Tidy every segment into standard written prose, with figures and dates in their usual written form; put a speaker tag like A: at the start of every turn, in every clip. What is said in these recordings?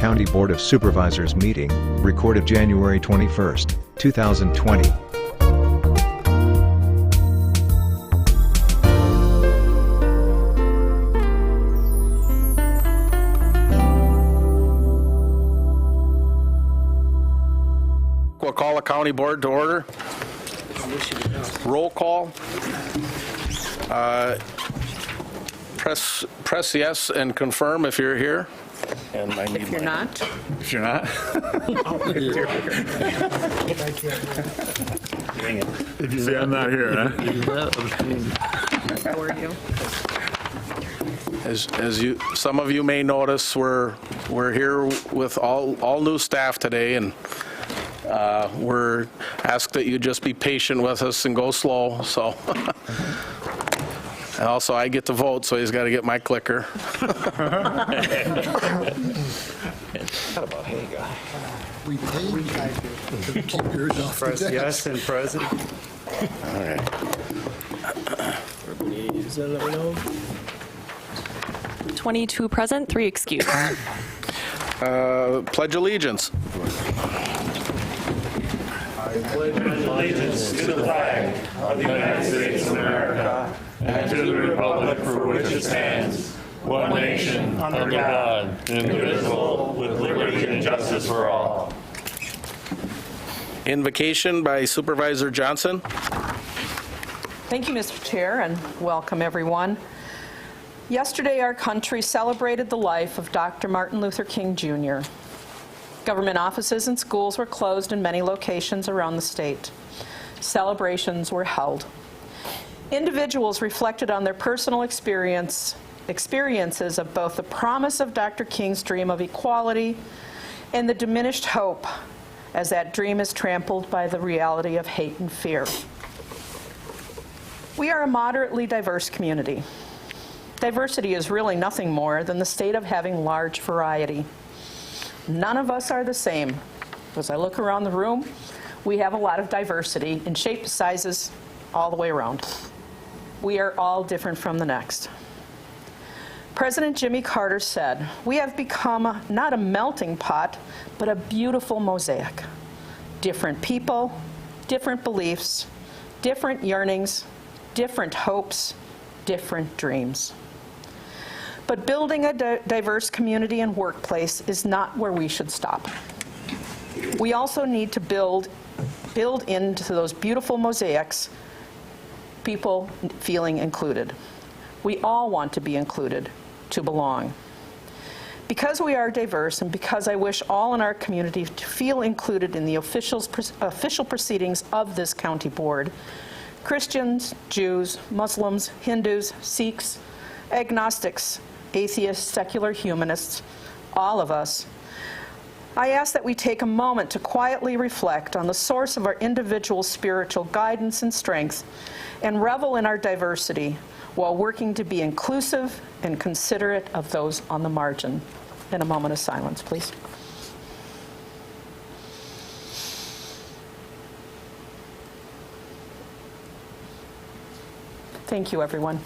A: County Board of Supervisors meeting, recorded January 21, 2020.
B: We'll call the county board to order. Roll call. Press yes and confirm if you're here. And I need
C: If you're not,
B: If you're not. If you say I'm not here, huh?
C: how are you?
B: As you, some of you may notice, we're here with all new staff today, and we're asked that you just be patient with us and go slow. So, and also I get to vote, so he's got to get my clicker.
D: We paid you to keep yours off the
E: Press
D: desk.
E: yes and present.
B: All right.
F: 22 present, 3 excused.
B: Pledge allegiance.
G: Allegiance to the flag of the United States of America and to the republic for which it stands, one nation, under God, indivisible, with liberty and justice for all.
B: Invocation by Supervisor Johnson.
C: Thank you, Mr. Chair, and welcome, everyone. Yesterday, our country celebrated the life of Dr. Martin Luther King, Jr. Government offices and schools were closed in many locations around the state. Celebrations were held. Individuals reflected on their personal experiences of both the promise of Dr. King's dream of equality and the diminished hope as that dream is trampled by the reality of hate and fear. We are a moderately diverse community. Diversity is really nothing more than the state of having large variety. None of us are the same. As I look around the room, we have a lot of diversity in shape, sizes, all the way around. We are all different from the next. President Jimmy Carter said, "We have become not a melting pot, but a beautiful mosaic. Different people, different beliefs, different yearnings, different hopes, different dreams." But building a diverse community and workplace is not where we should stop. We also need to build into those beautiful mosaics people feeling included. We all want to be included, to belong. Because we are diverse, and because I wish all in our community to feel included in the official proceedings of this county board, Christians, Jews, Muslims, Hindus, Sikhs, agnostics, atheists, secular humanists, all of us, I ask that we take a moment to quietly reflect on the source of our individual spiritual guidance and strength and revel in our diversity while working to be inclusive and considerate of those on the margin. In a moment of silence, please. Thank you, everyone.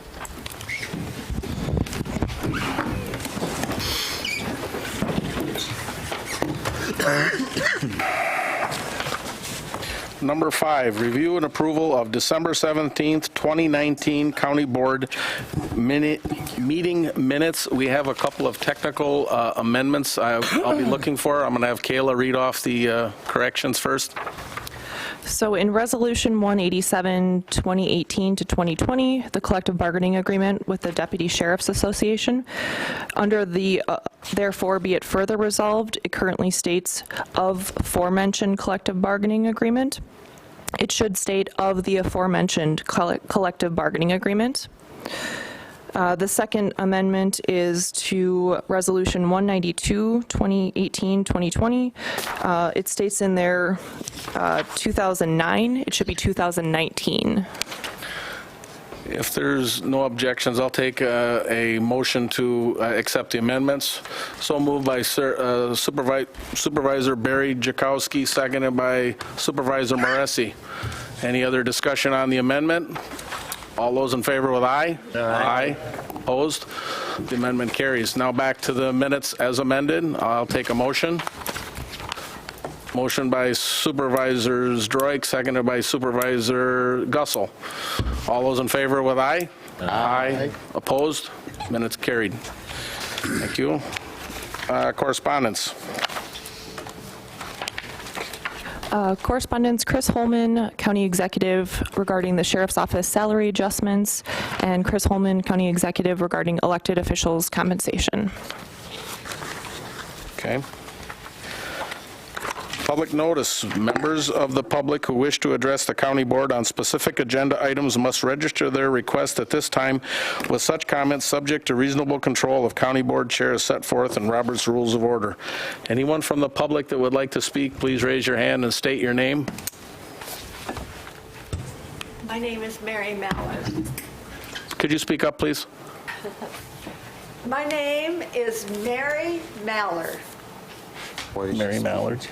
B: Number 5, review and approval of December 17th, 2019 County Board meeting minutes. We have a couple of technical amendments I'll be looking for. I'm going to have Kayla read off the corrections first.
F: So in Resolution 187, 2018 to 2020, the collective bargaining agreement with the Deputy Sheriff's Association, under the therefore be it further resolved, it currently states of aforementioned collective bargaining agreement. It should state of the aforementioned collective bargaining agreement. The second amendment is to Resolution 192, 2018-2020. It states in there 2009. It should be 2019.
B: If there's no objections, I'll take a motion to accept the amendments. So moved by Supervisor Barry Jakowski, seconded by Supervisor Moresi. Any other discussion on the amendment? All those in favor with aye? Aye. Opposed? The amendment carries. Now back to the minutes as amended. I'll take a motion. Motion by Supervisor Droik, seconded by Supervisor Gussel. All those in favor with aye? Aye. Opposed? Minutes carried. Thank you. Correspondence.
F: Correspondence, Chris Holman, County Executive, regarding the Sheriff's Office salary adjustments, and Chris Holman, County Executive, regarding elected officials' compensation.
B: Okay. Public notice. Members of the public who wish to address the county board on specific agenda items must register their request at this time, with such comments subject to reasonable control of county board chair as set forth in Robert's Rules of Order. Anyone from the public that would like to speak, please raise your hand and state your name.
E: My name is Mary Mallard.
B: Could you speak up, please?
E: My name is Mary Mallard.
B: Mary Mallard.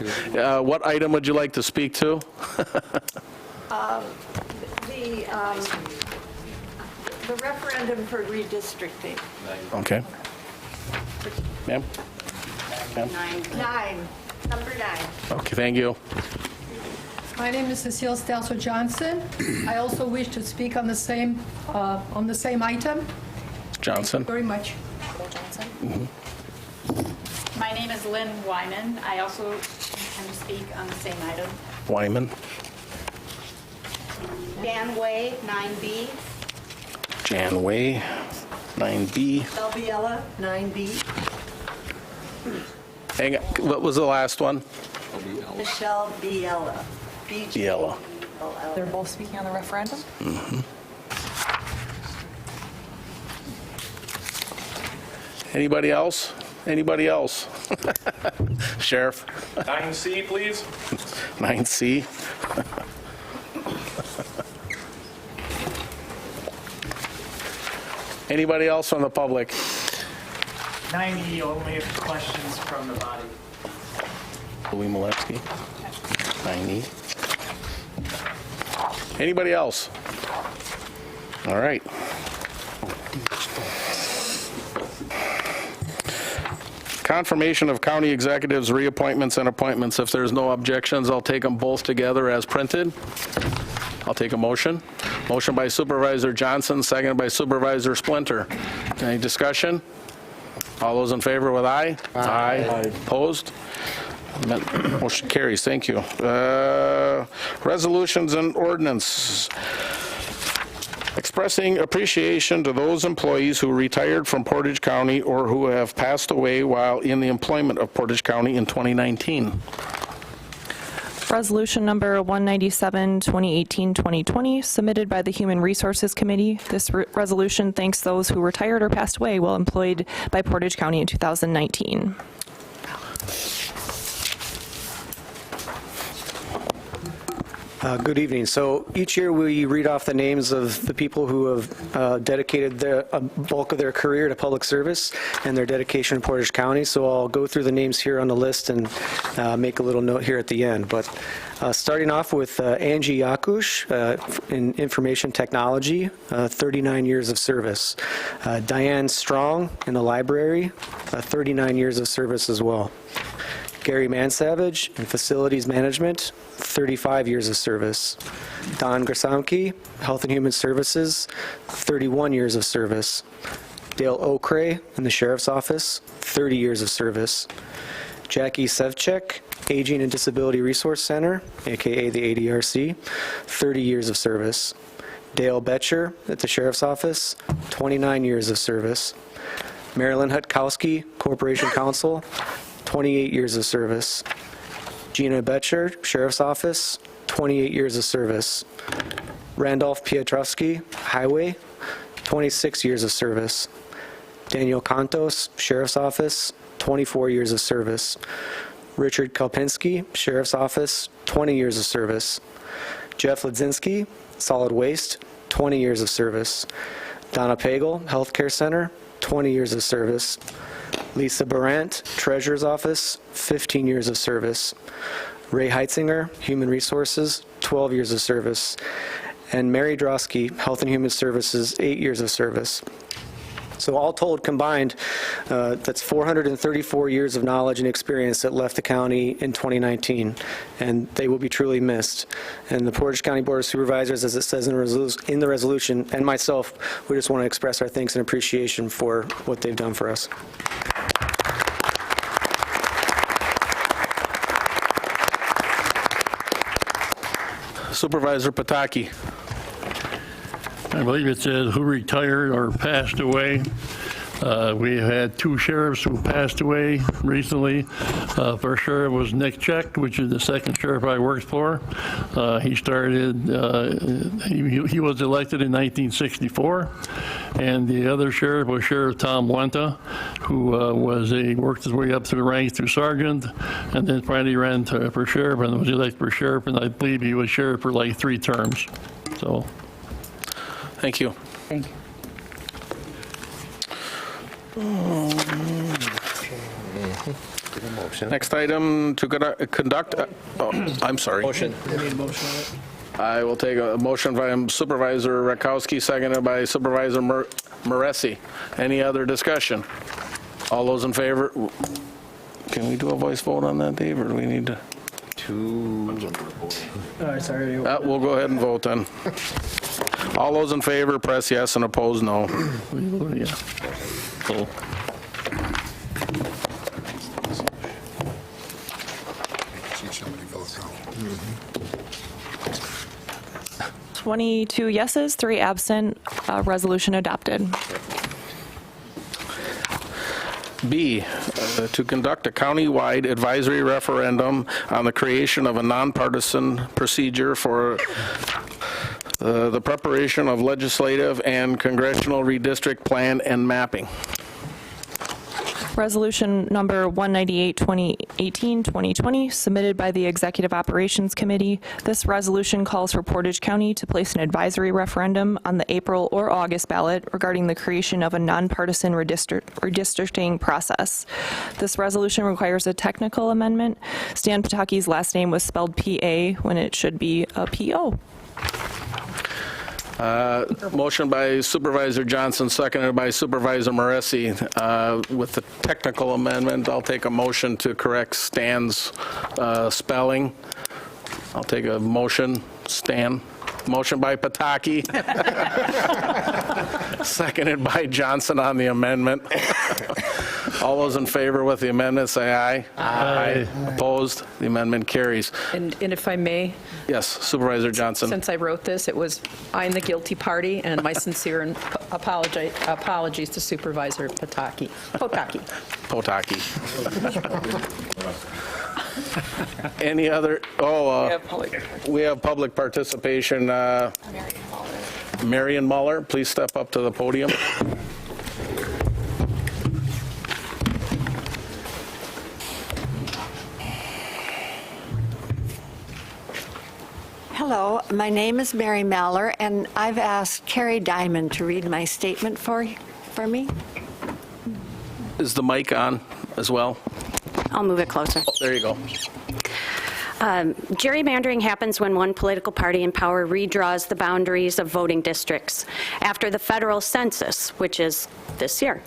B: What item would you like to speak to?
E: The referendum for redistricting.
B: Okay. Ma'am?
E: Number 9.
B: Okay, thank you.
H: My name is Cecile Stelzo Johnson. I also wish to speak on the same item.
B: Johnson?
H: Very much.
I: My name is Lynn Wyman. I also intend to speak on the same item.
B: Wyman?
E: Dan Way, 9B.
B: Jan Way, 9B.
E: Elbiella, 9B.
B: Hang on, what was the last one?
E: Michelle Biella.
B: Biella.
F: They're both speaking on the referendum?
B: Anybody else? Anybody else? Sheriff?
G: 9C, please.
B: 9C. Anybody else from the public?
J: 9E, only if questions from the body.
B: Louis Malevsky? 9E. Anybody else? All right. Confirmation of county executives' reappointments and appointments. If there's no objections, I'll take them both together as printed. I'll take a motion. Motion by Supervisor Johnson, seconded by Supervisor Splinter. Any discussion? All those in favor with aye? Aye. Opposed? Motion carries. Thank you. Resolutions and ordinance. Expressing appreciation to those employees who retired from Portage County or who have passed away while in the employment of Portage County in 2019.
F: Resolution number 197, 2018-2020, submitted by the Human Resources Committee. This resolution thanks those who retired or passed away while employed by Portage County in 2019.
K: Good evening. So each year we read off the names of the people who have dedicated a bulk of their career to public service and their dedication to Portage County. So I'll go through the names here on the list and make a little note here at the end. But starting off with Angie Yakush in information technology, 39 years of service. Diane Strong in the library, 39 years of service as well. Gary Mansavage in facilities management, 35 years of service. Don Grasamke, Health and Human Services, 31 years of service. Dale Okray in the Sheriff's Office, 30 years of service. Jackie Sevchek, Aging and Disability Resource Center, aka the ADRC, 30 years of service. Dale Betcher at the Sheriff's Office, 29 years of service. Marilyn Hutkowski, Corporation Counsel, 28 years of service. Gina Betcher, Sheriff's Office, 28 years of service. Randolph Piotrowski, Highway, 26 years of service. Daniel Contos, Sheriff's Office, 24 years of service. Richard Kalpinski, Sheriff's Office, 20 years of service. Jeff Ledzinski, Solid Waste, 20 years of service. Donna Pagel, Healthcare Center, 20 years of service. Lisa Barant, Treasurer's Office, 15 years of service. Ray Heitzinger, Human Resources, 12 years of service. and Mary Drosky, Health and Human Services, 8 years of service. So all told, combined, that's 434 years of knowledge and experience that left the county in 2019, and they will be truly missed. And the Portage County Board of Supervisors, as it says in the resolution, and myself, we just want to express our thanks and appreciation for what they've done for us.
B: Supervisor Pataki.
G: I believe it says who retired or passed away. We had 2 sheriffs who passed away recently. First sheriff was Nick Check, which is the second sheriff I worked for. He started, he was elected in 1964. And the other sheriff was Sheriff Tom Wenta, who worked his way up through the ranks through sergeant, and then finally ran for sheriff and was elected for sheriff, and I believe he was sheriff for like 3 terms. So.
B: Thank you.
C: Thank you.
B: Next item, to conduct, I'm sorry.
D: Motion. We need a motion on it.
B: I will take a motion by Supervisor Rakowski, seconded by Supervisor Moresi. Any other discussion? All those in favor? Can we do a voice vote on that, Dave, or do we need to?
D: Sorry.
B: We'll go ahead and vote then. All those in favor, press yes, and oppose no.
G: Yeah. So,
F: 22 yeses, 3 absent, resolution adopted.
B: B, to conduct a county-wide advisory referendum on the creation of a nonpartisan procedure for the preparation of legislative and congressional redistrict plan and mapping.
F: Resolution number 198, 2018-2020, submitted by the Executive Operations Committee. This resolution calls for Portage County to place an advisory referendum on the April or August ballot regarding the creation of a nonpartisan redistricting process. This resolution requires a technical amendment. Stan Pataki's last name was spelled P-A when it should be a P-O.
B: Motion by Supervisor Johnson, seconded by Supervisor Moresi. With the technical amendment, I'll take a motion to correct Stan's spelling. I'll take a motion, Stan. Motion by Pataki. Seconded by Johnson on the amendment. All those in favor with the amendment, say aye. Aye. Opposed? The amendment carries.
C: And if I may,
B: Yes, Supervisor Johnson.
C: since I wrote this, I'm the guilty party, and my sincere apologies to Supervisor Potaki.
B: Any other, we have public participation. Marion Muller, please step up to the podium.
E: Hello, my name is Mary Maller, and I've asked Carrie Diamond to read my statement for me.
B: Is the mic on as well?
L: I'll move it closer.
B: Oh, there you go.
L: Gerrymandering happens when one political party in power redraws the boundaries of voting districts after the federal census, which is this year,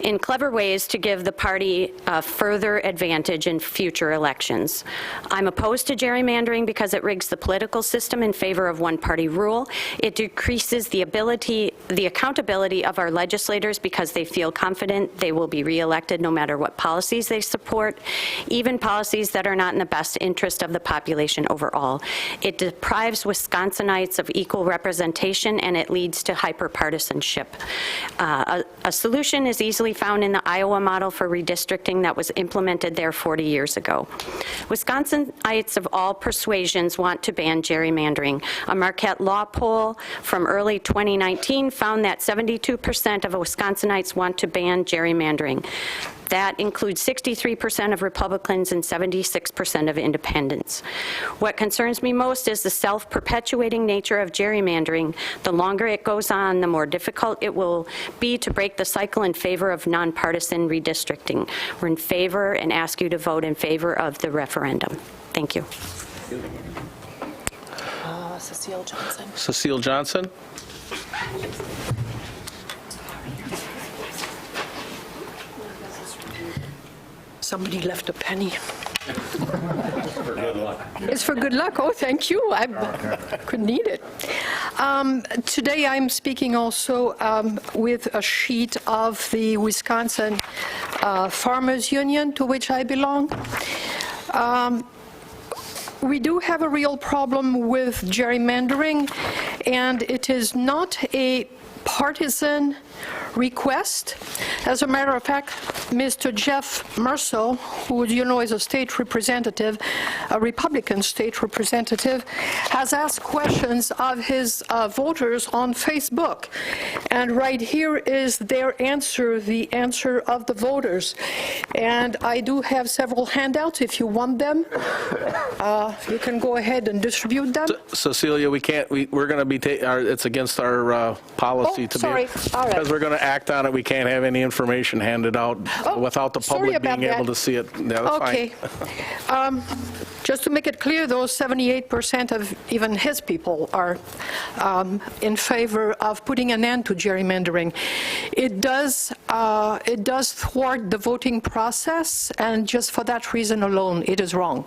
L: in clever ways to give the party a further advantage in future elections. I'm opposed to gerrymandering because it rigs the political system in favor of one-party rule. It decreases the accountability of our legislators because they feel confident they will be reelected no matter what policies they support, even policies that are not in the best interest of the population overall. It deprives Wisconsinites of equal representation, and it leads to hyperpartisanship. A solution is easily found in the Iowa model for redistricting that was implemented there 40 years ago. Wisconsinites of all persuasions want to ban gerrymandering. A Marquette Law poll from early 2019 found that 72% of Wisconsinites want to ban gerrymandering. That includes 63% of Republicans and 76% of independents. What concerns me most is the self-perpetuating nature of gerrymandering. The longer it goes on, the more difficult it will be to break the cycle in favor of nonpartisan redistricting. We're in favor and ask you to vote in favor of the referendum. Thank you.
F: Cecile Johnson.
B: Cecile Johnson?
H: Somebody left a penny. It's for good luck. Oh, thank you. I could need it. Today I'm speaking also with a sheet of the Wisconsin Farmers Union, to which I belong. We do have a real problem with gerrymandering, and it is not a partisan request. As a matter of fact, Mr. Jeff Mercel, who you know is a state representative, a Republican state representative, has asked questions of his voters on Facebook. And right here is their answer, the answer of the voters. And I do have several handouts. If you want them, you can go ahead and distribute them.
B: Cecilia, we can't, we're going to be, it's against our policy to be.
H: Sorry. All right.
B: Because we're going to act on it, we can't have any information handed out without the
H: sorry
B: public being
H: about
B: able
H: that.
B: to see it. Yeah, that's
H: Okay. Just to make it clear, though, 78% of even his people are in favor of putting an end to gerrymandering. It does thwart the voting process, and just for that reason alone, it is wrong.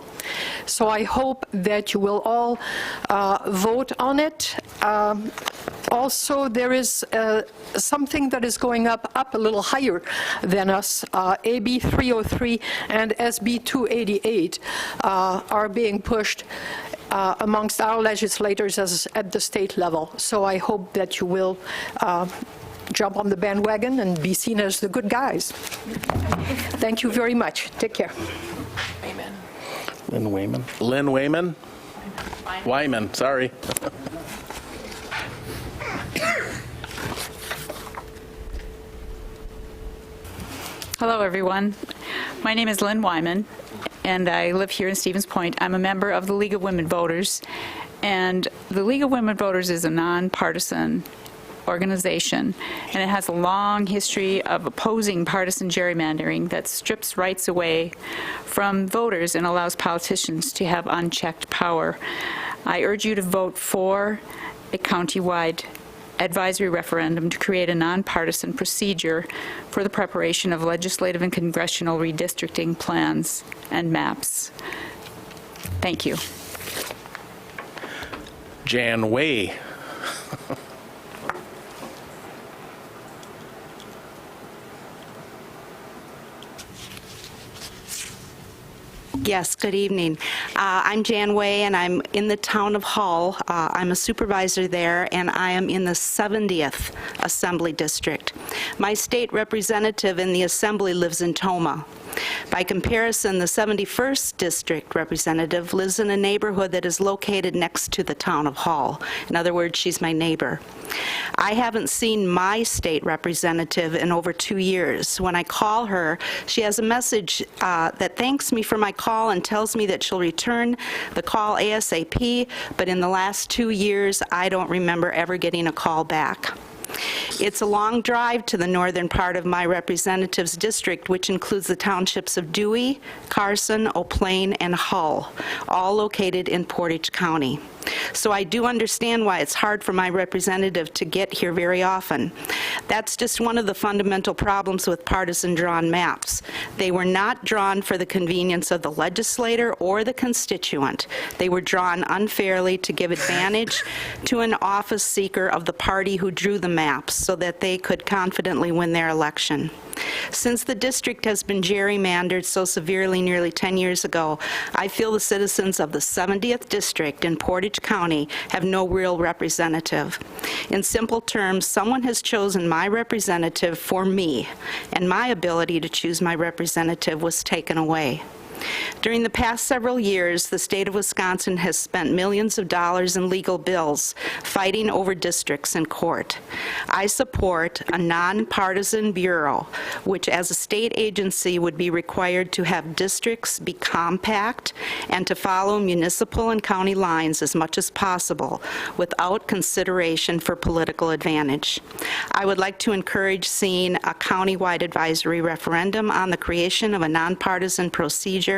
H: So I hope that you will all vote on it. Also, there is something that is going up a little higher than us. AB 303 and SB 288 are being pushed amongst our legislators at the state level. So I hope that you will jump on the bandwagon and be seen as the good guys. Thank you very much. Take care.
B: Lynn Wayman. Lynn Wayman? Wyman, sorry.
I: Hello, everyone. My name is Lynn Wyman, and I live here in Stevens Point. I'm a member of the League of Women Voters, and the League of Women Voters is a nonpartisan organization, and it has a long history of opposing partisan gerrymandering that strips rights away from voters and allows politicians to have unchecked power. I urge you to vote for a countywide advisory referendum to create a nonpartisan procedure for the preparation of legislative and congressional redistricting plans and maps. Thank you.
B: Jan Way.
M: Yes, good evening. I'm Jan Way, and I'm in the town of Hull. I'm a supervisor there, and I am in the 70th Assembly District. My state representative in the Assembly lives in Toma. By comparison, the 71st District representative lives in a neighborhood that is located next to the town of Hull. In other words, she's my neighbor. I haven't seen my state representative in over 2 years. When I call her, she has a message that thanks me for my call and tells me that she'll return the call ASAP, but in the last 2 years, I don't remember ever getting a call back. It's a long drive to the northern part of my representative's district, which includes the townships of Dewey, Carson, Eau Plaine, and Hull, all located in Portage County. So I do understand why it's hard for my representative to get here very often. That's just one of the fundamental problems with partisan drawn maps. They were not drawn for the convenience of the legislator or the constituent. They were drawn unfairly to give advantage to an office seeker of the party who drew the maps so that they could confidently win their election. Since the district has been gerrymandered so severely nearly 10 years ago, I feel the citizens of the 70th District in Portage County have no real representative. In simple terms, someone has chosen my representative for me, and my ability to choose my representative was taken away. During the past several years, the state of Wisconsin has spent millions of dollars in legal bills fighting over districts in court. I support a nonpartisan bureau, which as a state agency would be required to have districts be compact and to follow municipal and county lines as much as possible without consideration for political advantage. I would like to encourage seeing a countywide advisory referendum on the creation of a nonpartisan procedure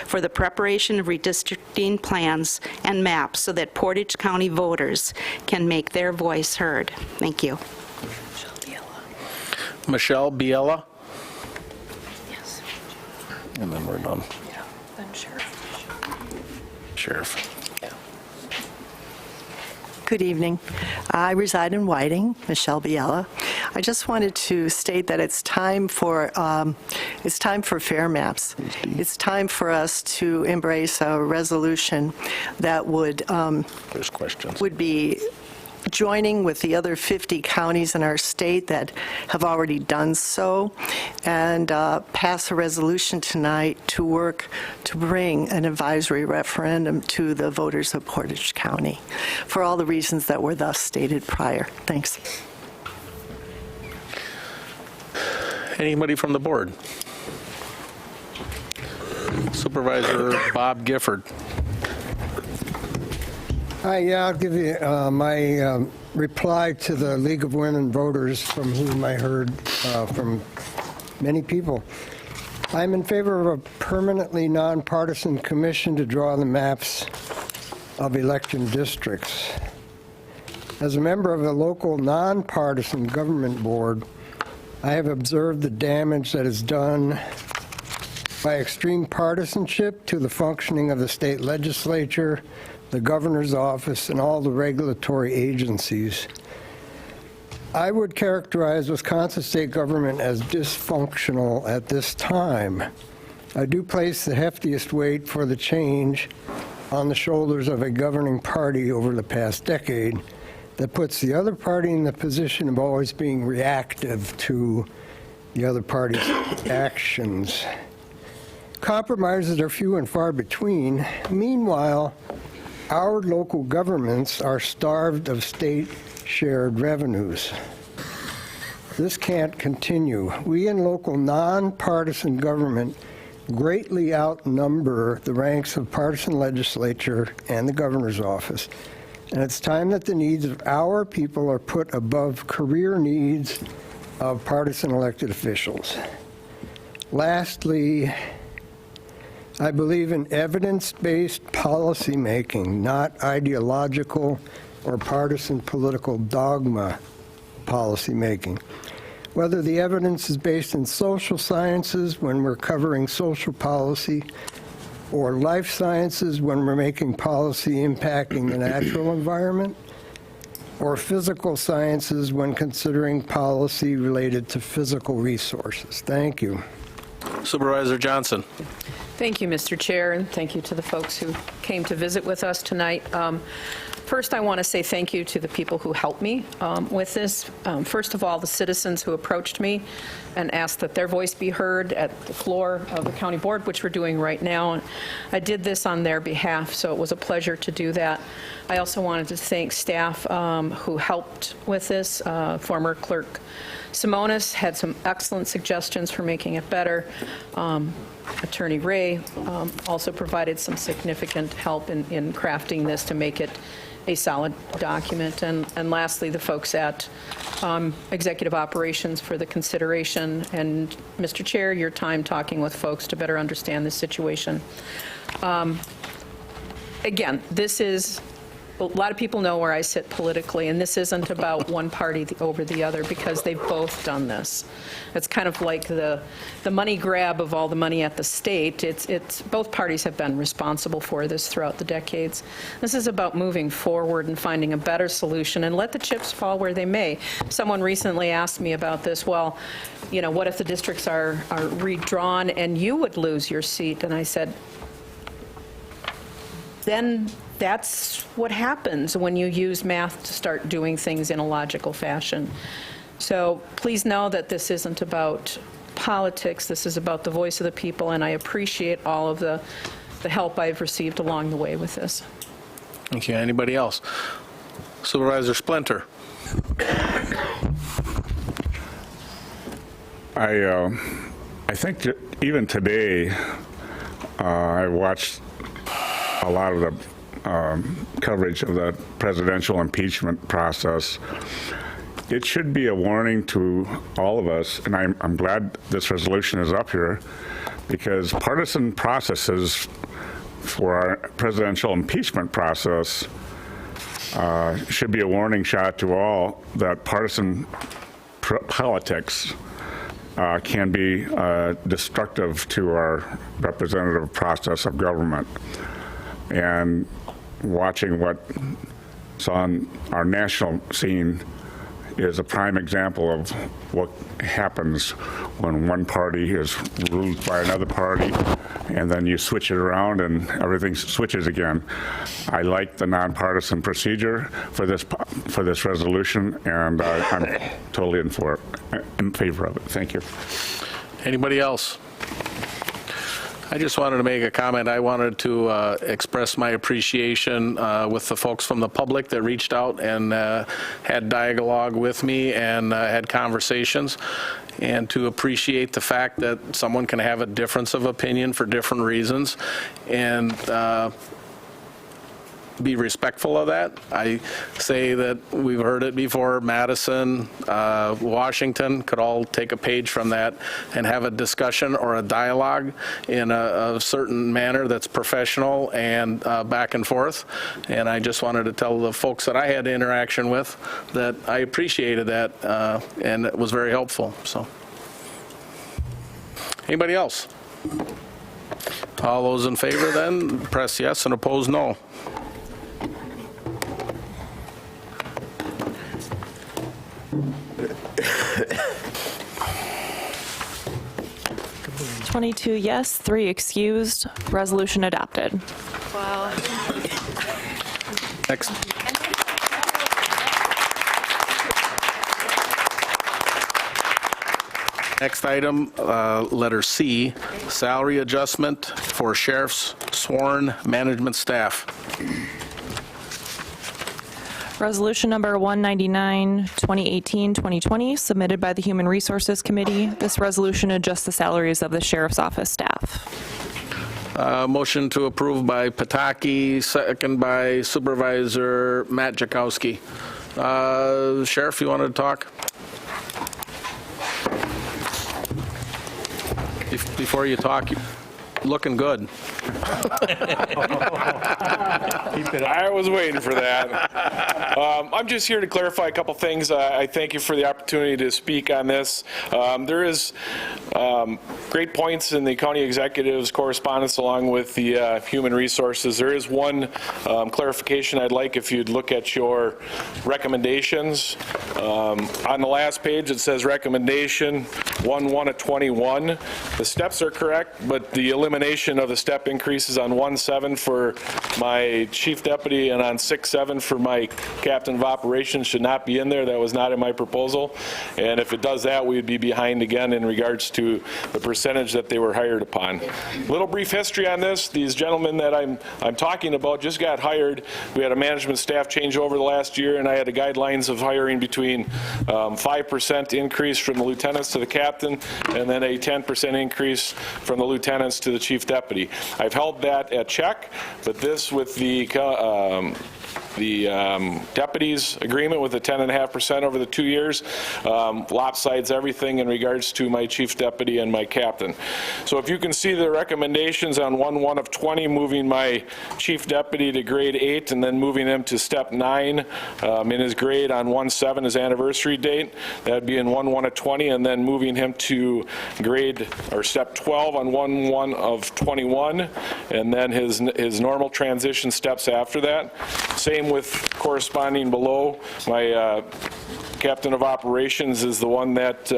M: for the preparation of redistricting plans and maps so that Portage County voters can make their voice heard. Thank you.
B: Michelle Biella.
E: Yes.
B: And then we're done.
E: Then
B: Sheriff.
N: Good evening. I reside in Whiting, Michelle Biella. I just wanted to state that it's time for fair maps. It's time for us to embrace a resolution that would
B: There's questions.
N: would be joining with the other 50 counties in our state that have already done so, and pass a resolution tonight to work to bring an advisory referendum to the voters of Portage County for all the reasons that were thus stated prior. Thanks.
B: Anybody from the board? Supervisor Bob Gifford.
D: Hi, yeah, I'll give you my reply to the League of Women Voters, from whom I heard from many people. I'm in favor of a permanently nonpartisan commission to draw the maps of election districts. As a member of a local nonpartisan government board, I have observed the damage that is done by extreme partisanship to the functioning of the state legislature, the governor's office, and all the regulatory agencies. I would characterize Wisconsin state government as dysfunctional at this time. I do place the heftiest weight for the change on the shoulders of a governing party over the past decade that puts the other party in the position of always being reactive to the other party's actions. Compromises are few and far between. Meanwhile, our local governments are starved of state-shared revenues. This can't continue. We in local nonpartisan government greatly outnumber the ranks of partisan legislature and the governor's office. And it's time that the needs of our people are put above career needs of partisan elected officials. Lastly, I believe in evidence-based policymaking, not ideological or partisan political dogma policymaking. Whether the evidence is based in social sciences when we're covering social policy, or life sciences when we're making policy impacting the natural environment, or physical sciences when considering policy related to physical resources. Thank you.
B: Supervisor Johnson.
C: Thank you, Mr. Chair, and thank you to the folks who came to visit with us tonight. First, I want to say thank you to the people who helped me with this. First of all, the citizens who approached me and asked that their voice be heard at the floor of the county board, which we're doing right now. I did this on their behalf, so it was a pleasure to do that. I also wanted to thank staff who helped with this. Former Clerk Simonis had some excellent suggestions for making it better. Attorney Ray also provided some significant help in crafting this to make it a solid document. And lastly, the folks at Executive Operations for the consideration. And Mr. Chair, your time talking with folks to better understand this situation. Again, this is, a lot of people know where I sit politically, and this isn't about one party over the other, because they've both done this. It's kind of like the money grab of all the money at the state. It's both parties have been responsible for this throughout the decades. This is about moving forward and finding a better solution, and let the chips fall where they may. Someone recently asked me about this. Well, you know, what if the districts are redrawn and you would lose your seat? And I said, then that's what happens when you use math to start doing things in a logical fashion. So please know that this isn't about politics. This is about the voice of the people, and I appreciate all of the help I've received along the way with this.
B: Thank you. Anybody else? Supervisor Splinter.
O: I think that even today, I watched a lot of the coverage of the presidential impeachment process. It should be a warning to all of us, and I'm glad this resolution is up here, because partisan processes for our presidential impeachment process should be a warning shot to all that partisan politics can be destructive to our representative process of government. And watching what's on our national scene is a prime example of what happens when one party is ruled by another party, and then you switch it around and everything switches again. I like the nonpartisan procedure for this resolution, and I'm totally in favor of it. Thank you.
B: Anybody else? I just wanted to make a comment. I wanted to express my appreciation with the folks from the public that reached out and had dialogue with me and had conversations, and to appreciate the fact that someone can have a difference of opinion for different reasons, and be respectful of that. I say that we've heard it before. Madison, Washington could all take a page from that and have a discussion or a dialogue in a certain manner that's professional and back and forth. And I just wanted to tell the folks that I had interaction with that I appreciated that, and it was very helpful. So, anybody else? All those in favor then, press yes, and oppose no.
F: 22 yes, 3 excused. Resolution adopted.
E: Wow.
B: Next. Next item, letter C, salary adjustment for sheriff's sworn management staff.
F: Resolution number 199, 2018-2020, submitted by the Human Resources Committee. This resolution adjusts the salaries of the Sheriff's Office staff.
B: Motion to approve by Pataki, second by Supervisor Matt Jakowski. Sheriff, you wanted to talk? Before you talk, you're looking good.
P: I was waiting for that. I'm just here to clarify a couple things. I thank you for the opportunity to speak on this. There is great points in the county executive's correspondence along with the human resources. There is one clarification I'd like if you'd look at your recommendations. On the last page it says recommendation 1-1 of 21. The steps are correct, but the elimination of the step increases on 1-7 for my chief deputy and on 6-7 for my captain of operations should not be in there. That was not in my proposal. And if it does that, we would be behind again in regards to the percentage that they were hired upon. Little brief history on this. These gentlemen that I'm talking about just got hired. We had a management staff change over the last year, and I had the guidelines of hiring between 5% increase from the lieutenants to the captain, and then a 10% increase from the lieutenants to the chief deputy. I've held that at check, but this with the deputies agreement with the 10.5% over the 2 years lopsides everything in regards to my chief deputy and my captain. So if you can see the recommendations on 1-1 of 20, moving my chief deputy to grade 8 and then moving him to step 9 in his grade on 1-7, his anniversary date, that would be in 1-1 of 20, and then moving him to grade or step 12 on 1-1 of 21, and then his normal transition steps after that. Same with corresponding below. My captain of operations is the one that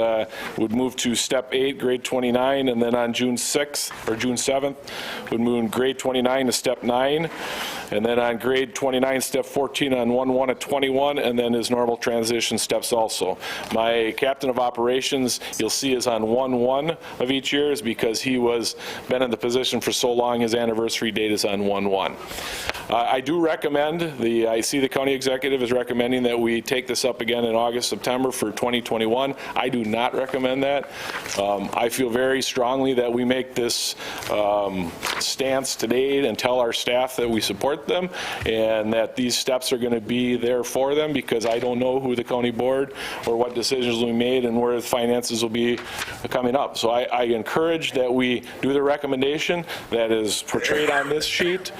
P: would move to step 8, grade 29, and then on June 6th or June 7th would move grade 29 to step 9, and then on grade 29, step 14 on 1-1 at 21, and then his normal transition steps also. My captain of operations, you'll see, is on 1-1 of each year, is because he was been in the position for so long. His anniversary date is on 1-1. I do recommend, I see the county executive is recommending that we take this up again in August, September for 2021. I do not recommend that. I feel very strongly that we make this stance today and tell our staff that we support them and that these steps are going to be there for them, because I don't know who the county board or what decisions will be made and where the finances will be coming up. So I encourage that we do the recommendation that is portrayed on this sheet,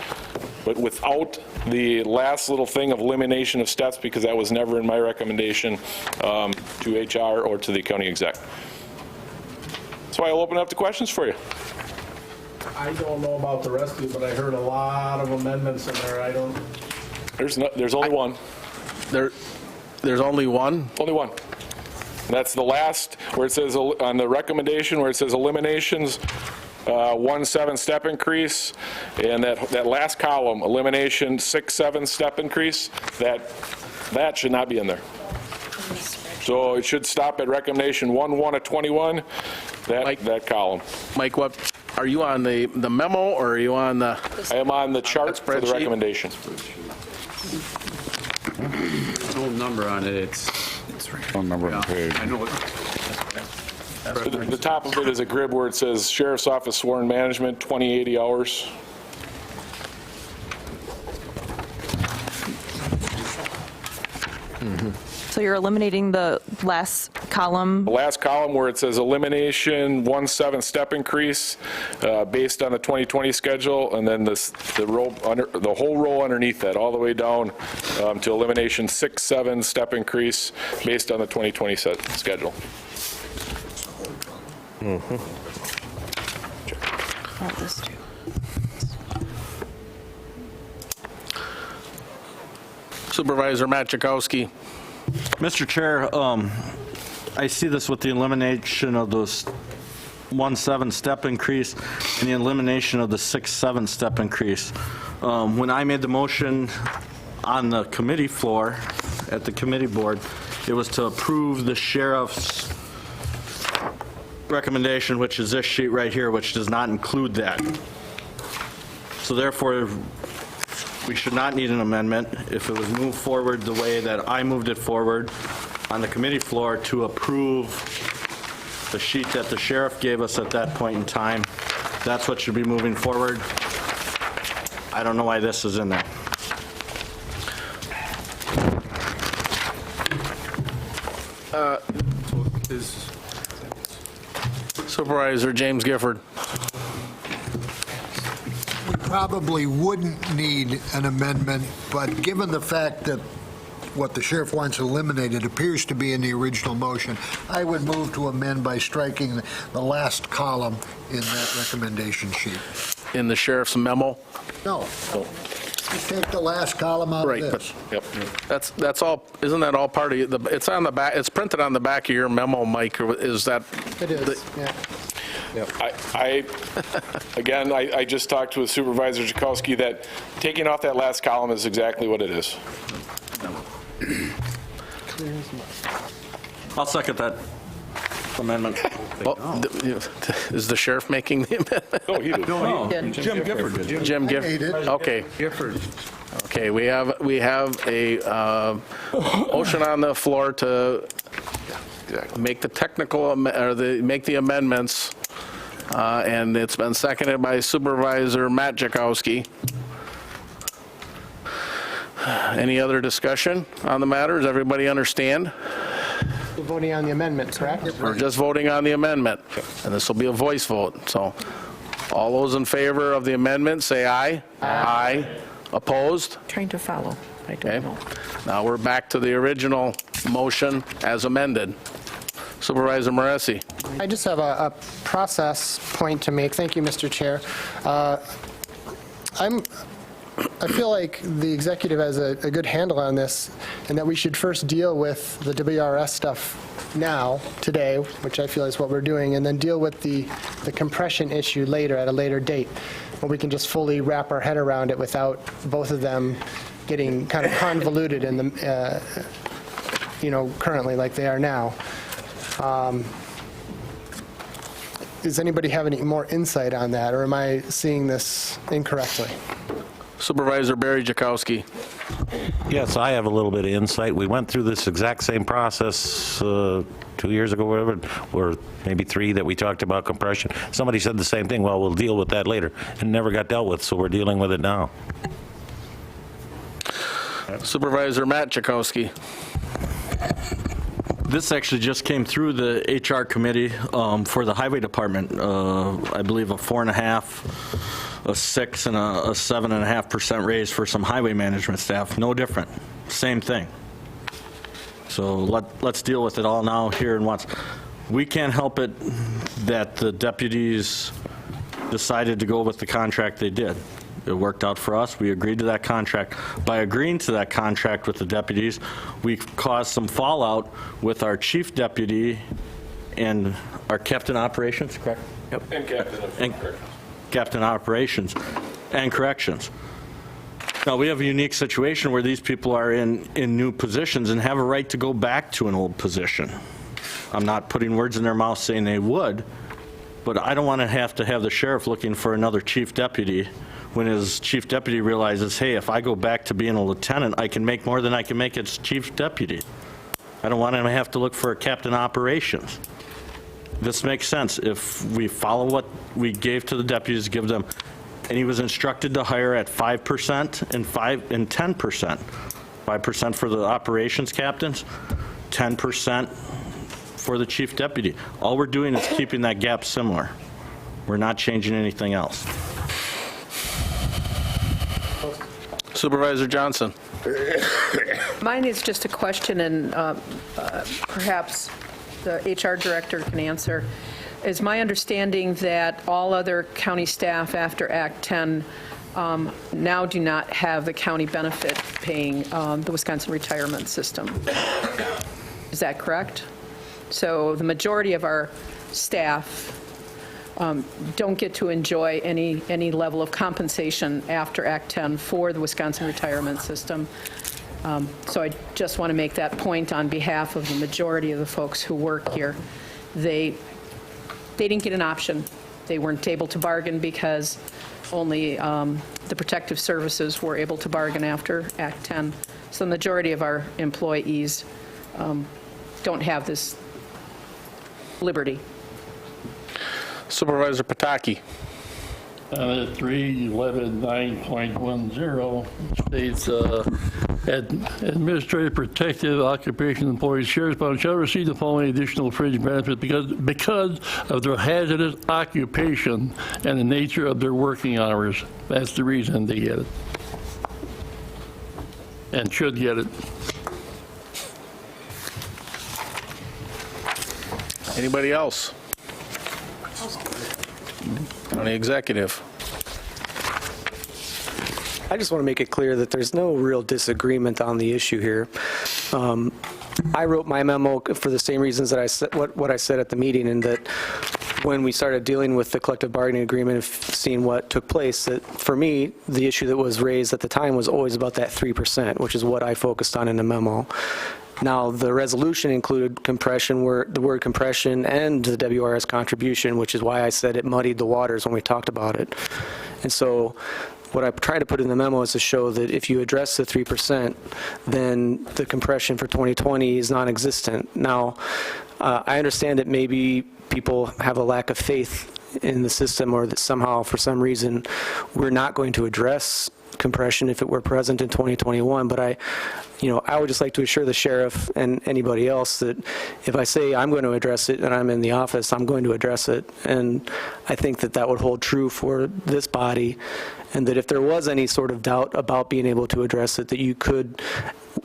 P: but without the last little thing of elimination of steps, because that was never in my recommendation to HR or to the county exec. So I'll open up to questions for you.
B: I don't know about the rest of you, but I heard a lot of amendments in there. I don't.
P: There's only one.
B: There's only one?
P: Only one. And that's the last, where it says, on the recommendation, where it says eliminations, 1-7 step increase, and that last column, elimination 6-7 step increase, that should not be in there. So it should stop at recommendation 1-1 of 21, that column.
B: Mike, what, are you on the memo or are you on the?
P: I am on the chart for the recommendation.
Q: No number on it, it's
O: Phone number and page.
Q: I know it.
P: The top of it is a grid where it says Sheriff's Office Sworn Management, 2080 hours.
F: So you're eliminating the last column?
P: The last column where it says elimination 1-7 step increase based on the 2020 schedule, and then the whole row underneath that, all the way down to elimination 6-7 step increase based on the 2020 schedule.
B: Supervisor Machakowski.
R: Mr. Chair, I see this with the elimination of those 1-7 step increase and the elimination of the 6-7 step increase. When I made the motion on the committee floor, at the committee board, it was to approve the sheriff's recommendation, which is this sheet right here, which does not include that. So therefore, we should not need an amendment if it was moved forward the way that I moved it forward on the committee floor to approve the sheet that the sheriff gave us at that point in time. That's what should be moving forward. I don't know why this is in there.
B: Supervisor James Gifford.
S: We probably wouldn't need an amendment, but given the fact that what the sheriff wants eliminated appears to be in the original motion, I would move to amend by striking the last column in that recommendation sheet.
B: In the sheriff's memo?
S: No. Just take the last column out of this.
P: Yep.
B: That's all, isn't that all part of the, it's on the back, it's printed on the back of your memo, Mike, or is that?
S: It is, yeah.
P: Again, I just talked to Supervisor Jakowski that taking off that last column is exactly what it is.
R: I'll second that amendment.
B: Well, is the sheriff making the amendment?
P: No, he did.
R: No,
B: Jim Gifford did. Jim Gifford. Okay.
Q: Gifford.
B: Okay, we have a motion on the floor to make the technical, or make the amendments, and it's been seconded by Supervisor Matt Jakowski. Any other discussion on the matter? Does everybody understand?
T: We're voting on the amendment, correct?
B: We're just voting on the amendment, and this will be a voice vote. So all those in favor of the amendment, say aye. Aye. Opposed?
C: Trying to follow. I don't know.
B: Now we're back to the original motion as amended. Supervisor Moresi.
T: I just have a process point to make. Thank you, Mr. Chair. I feel like the executive has a good handle on this, and that we should first deal with the WRS stuff now, today, which I feel is what we're doing, and then deal with the compression issue later, at a later date, when we can just fully wrap our head around it without both of them getting kind of convoluted in the, currently like they are now. Does anybody have any more insight on that, or am I seeing this incorrectly?
B: Supervisor Barry Jakowski.
U: Yes, I have a little bit of insight. We went through this exact same process 2 years ago, whatever, or maybe 3, that we talked about compression. Somebody said the same thing, well, we'll deal with that later, and never got dealt with, so we're dealing with it now.
B: Supervisor Matt Jakowski.
R: This actually just came through the HR committee for the highway department. I believe a 4.5%, a 6%, and a 7.5% raise for some highway management staff. No different. Same thing. So let's deal with it all now here and once. We can't help it that the deputies decided to go with the contract they did. It worked out for us. We agreed to that contract. By agreeing to that contract with the deputies, we caused some fallout with our chief deputy and our captain operations, correct? Yep. And captain operations and corrections. Now, we have a unique situation where these people are in new positions and have a right to go back to an old position. I'm not putting words in their mouth saying they would, but I don't want to have the sheriff looking for another chief deputy when his chief deputy realizes, hey, if I go back to being a lieutenant, I can make more than I can make as chief deputy. I don't want him to have to look for a captain operations. This makes sense. If we follow what we gave to the deputies, give them, and he was instructed to hire at 5% and 10%. 5% for the operations captains, 10% for the chief deputy. All we're doing is keeping that gap similar. We're not changing anything else.
B: Supervisor Johnson.
C: Mine is just a question, and perhaps the HR director can answer. Is my understanding that all other county staff after Act 10 now do not have the county benefit paying the Wisconsin retirement system? Is that correct? So the majority of our staff don't get to enjoy any level of compensation after Act 10 for the Wisconsin retirement system. So I just want to make that point on behalf of the majority of the folks who work here. They didn't get an option. They weren't able to bargain because only the protective services were able to bargain after Act 10. So the majority of our employees don't have this liberty.
B: Supervisor Pataki.
G: At 311.9.10 states, administrative protective occupation employees, sheriff's department shall receive the following additional fringe benefits because of their hazardous occupation and the nature of their working hours. That's the reason they get it. And should get it.
B: Anybody else? County Executive.
K: I just want to make it clear that there's no real disagreement on the issue here. I wrote my memo for the same reasons that I said what I said at the meeting, and that when we started dealing with the collective bargaining agreement and seeing what took place, that for me, the issue that was raised at the time was always about that 3%, which is what I focused on in the memo. Now, the resolution included compression, the word compression and the WRS contribution, which is why I said it muddied the waters when we talked about it. And so what I try to put in the memo is to show that if you address the 3%, then the compression for 2020 is non-existent. Now, I understand that maybe people have a lack of faith in the system, or that somehow, for some reason, we're not going to address compression if it were present in 2021, but I would just like to assure the sheriff and anybody else that if I say I'm going to address it and I'm in the office, I'm going to address it. And I think that that would hold true for this body, and that if there was any sort of doubt about being able to address it, that you could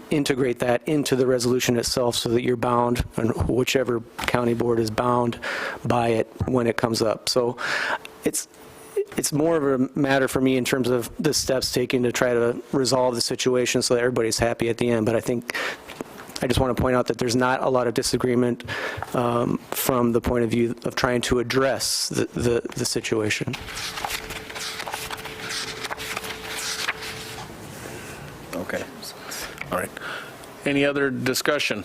K: integrate that into the resolution itself so that you're bound, and whichever county board is bound by it when it comes up. So it's more of a matter for me in terms of the steps taken to try to resolve the situation so that everybody's happy at the end. But I just want to point out that there's not a lot of disagreement from the point of view of trying to address the situation.
B: Okay. All right. Any other discussion?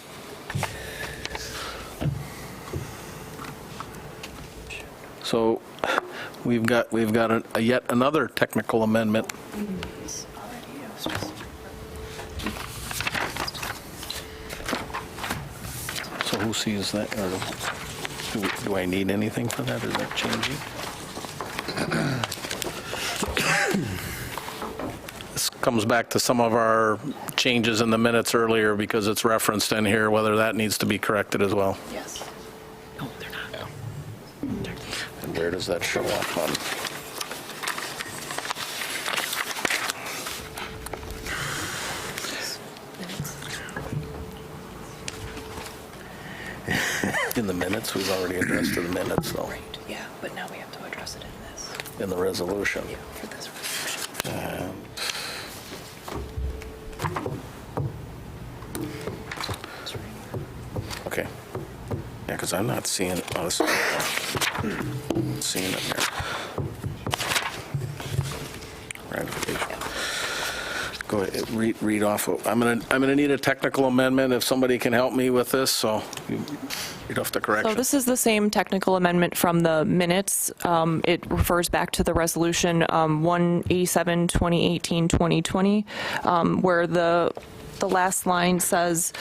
B: So we've got yet another technical amendment. So who sees that, or do I need anything for that? Is that changing? This comes back to some of our changes in the minutes earlier because it's referenced in here, whether that needs to be corrected as well.
E: Yes.
B: No, they're not. And where does that show up on? In the minutes, we've already addressed the minutes, though.
F: Right, yeah, but now we have to address it in this.
B: In the resolution.
F: Yeah, for this resolution.
B: Okay. Yeah, because I'm not seeing, seeing it here. Ratification. Go ahead, read off. I'm gonna need a technical amendment if somebody can help me with this, so read off the correction.
F: So this is the same technical amendment from the minutes. It refers back to the resolution 187, 2018, 2020, where the last line says,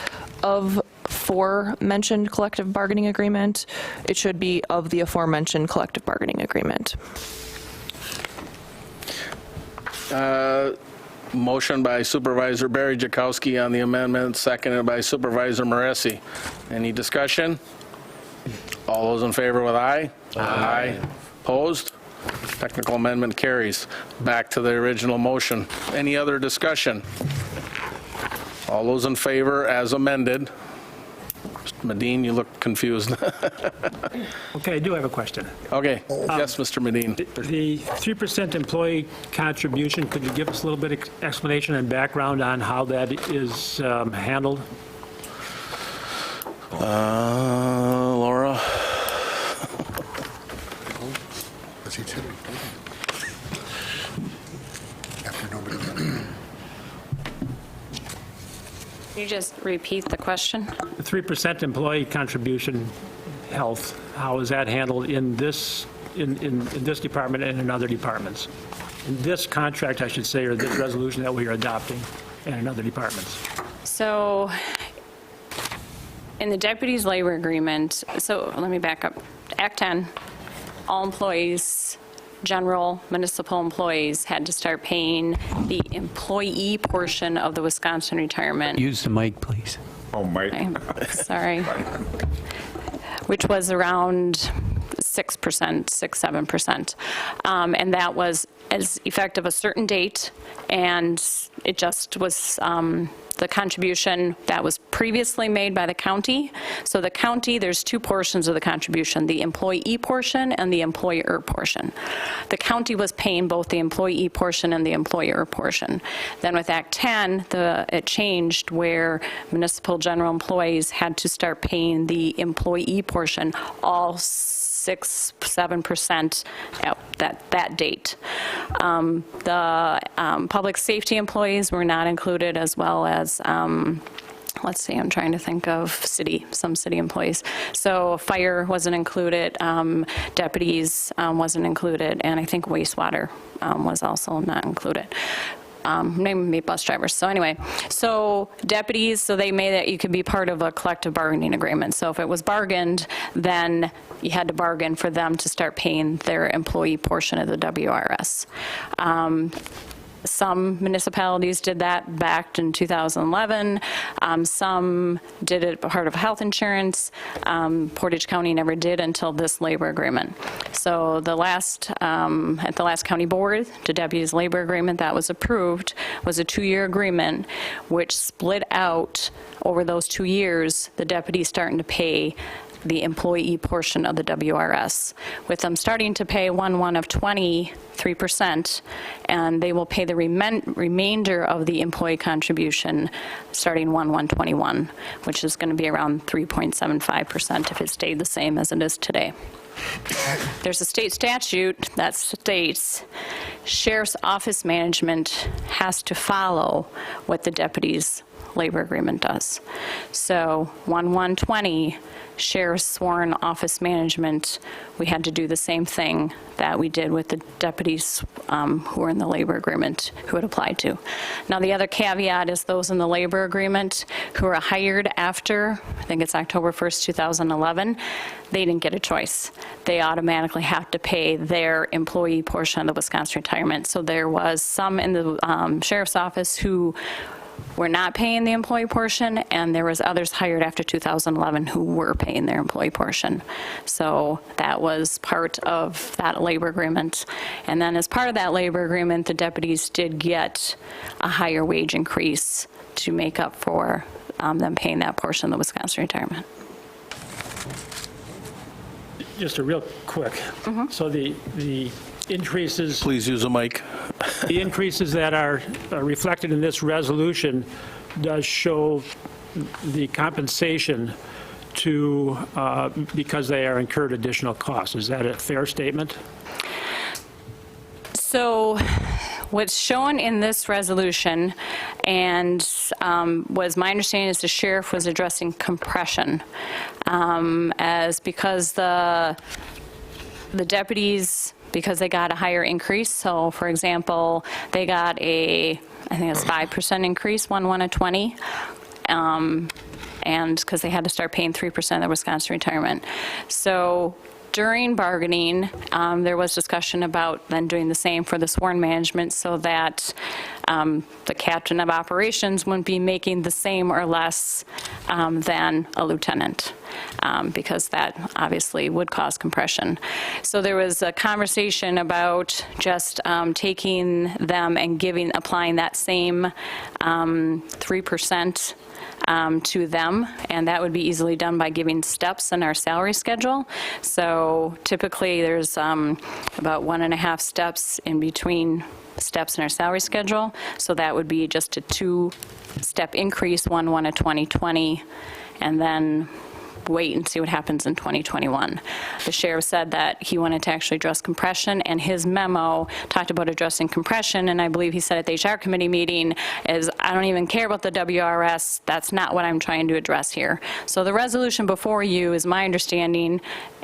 F: of aforementioned collective bargaining agreement, it should be of the aforementioned collective bargaining agreement.
B: Motion by Supervisor Barry Jakowski on the amendment, seconded by Supervisor Moresi. Any discussion? All those in favor with aye? Aye. Opposed? Technical amendment carries. Back to the original motion. Any other discussion? All those in favor as amended? Mr. Medine, you look confused.
J: Okay, I do have a question.
B: Okay, yes, Mr. Medine.
J: The 3% employee contribution, could you give us a little bit of explanation and background on how that is handled?
B: Laura?
S: What's he saying? After nobody.
L: Can you just repeat the question?
J: The 3% employee contribution health, how is that handled in this, in this department and in other departments? In this contract, I should say, or this resolution that we are adopting, and in other departments?
L: So, in the deputies' labor agreement, so let me back up. Act 10, all employees, general municipal employees had to start paying the employee portion of the Wisconsin retirement.
Q: Use the mic, please.
O: Oh, Mike.
L: Okay, sorry. Which was around 6%, 7%. And that was as effective a certain date, and it just was the contribution that was previously made by the county. So the county, there's two portions of the contribution, the employee portion and the employer portion. The county was paying both the employee portion and the employer portion. Then with Act 10, it changed where municipal general employees had to start paying the employee portion, all 6-7% at that date. The public safety employees were not included, as well as, let's see, I'm trying to think of some city employees. So fire wasn't included, deputies wasn't included, and I think wastewater was also not included. Maybe bus drivers. So anyway, so deputies, so they made it, you could be part of a collective bargaining agreement. So if it was bargained, then you had to bargain for them to start paying their employee portion of the WRS. Some municipalities did that back in 2011. Some did it part of health insurance. Portage County never did until this labor agreement. So the last, at the last county board, the deputies labor agreement that was approved was a 2-year agreement, which split out over those 2 years, the deputies starting to pay the employee portion of the WRS, with them starting to pay 1/1 of 23%, and they will pay the remainder of the employee contribution starting 1/1/21, which is going to be around 3.75% if it stayed the same as it is today. There's a state statute that states sheriff's office management has to follow what the deputies labor agreement does. So 1/1/20, sheriff's sworn office management, we had to do the same thing that we did with the deputies who were in the labor agreement who had applied to. Now, the other caveat is those in the labor agreement who are hired after, I think it's October 1st, 2011, they didn't get a choice. They automatically have to pay their employee portion of the Wisconsin retirement. So there was some in the sheriff's office who were not paying the employee portion, and there was others hired after 2011 who were paying their employee portion. So that was part of that labor agreement. And then as part of that labor agreement, the deputies did get a higher wage increase to make up for them paying that portion of the Wisconsin retirement.
J: Just a real quick. So the increases...
B: Please use a mic.
J: The increases that are reflected in this resolution does show the compensation to, because they are incurred additional costs. Is that a fair statement?
L: So what's shown in this resolution, and was my understanding is the sheriff was addressing compression, as because the deputies, because they got a higher increase. So for example, they got I think it's 5% increase, 1/1/20, and because they had to start paying 3% of their Wisconsin retirement. So during bargaining, there was discussion about then doing the same for the sworn management so that the captain of operations wouldn't be making the same or less than a lieutenant, because that obviously would cause compression. So there was a conversation about just taking them and applying that same 3% to them, and that would be easily done by giving steps in our salary schedule. So typically there's about 1.5 steps in between steps in our salary schedule, so that would be just a 2-step increase, 1/1/2020, and then wait and see what happens in 2021. The sheriff said that he wanted to actually address compression, and his memo talked about addressing compression, and I believe he said at the HR committee meeting is, I don't even care about the WRS, that's not what I'm trying to address here. So the resolution before you is my understanding,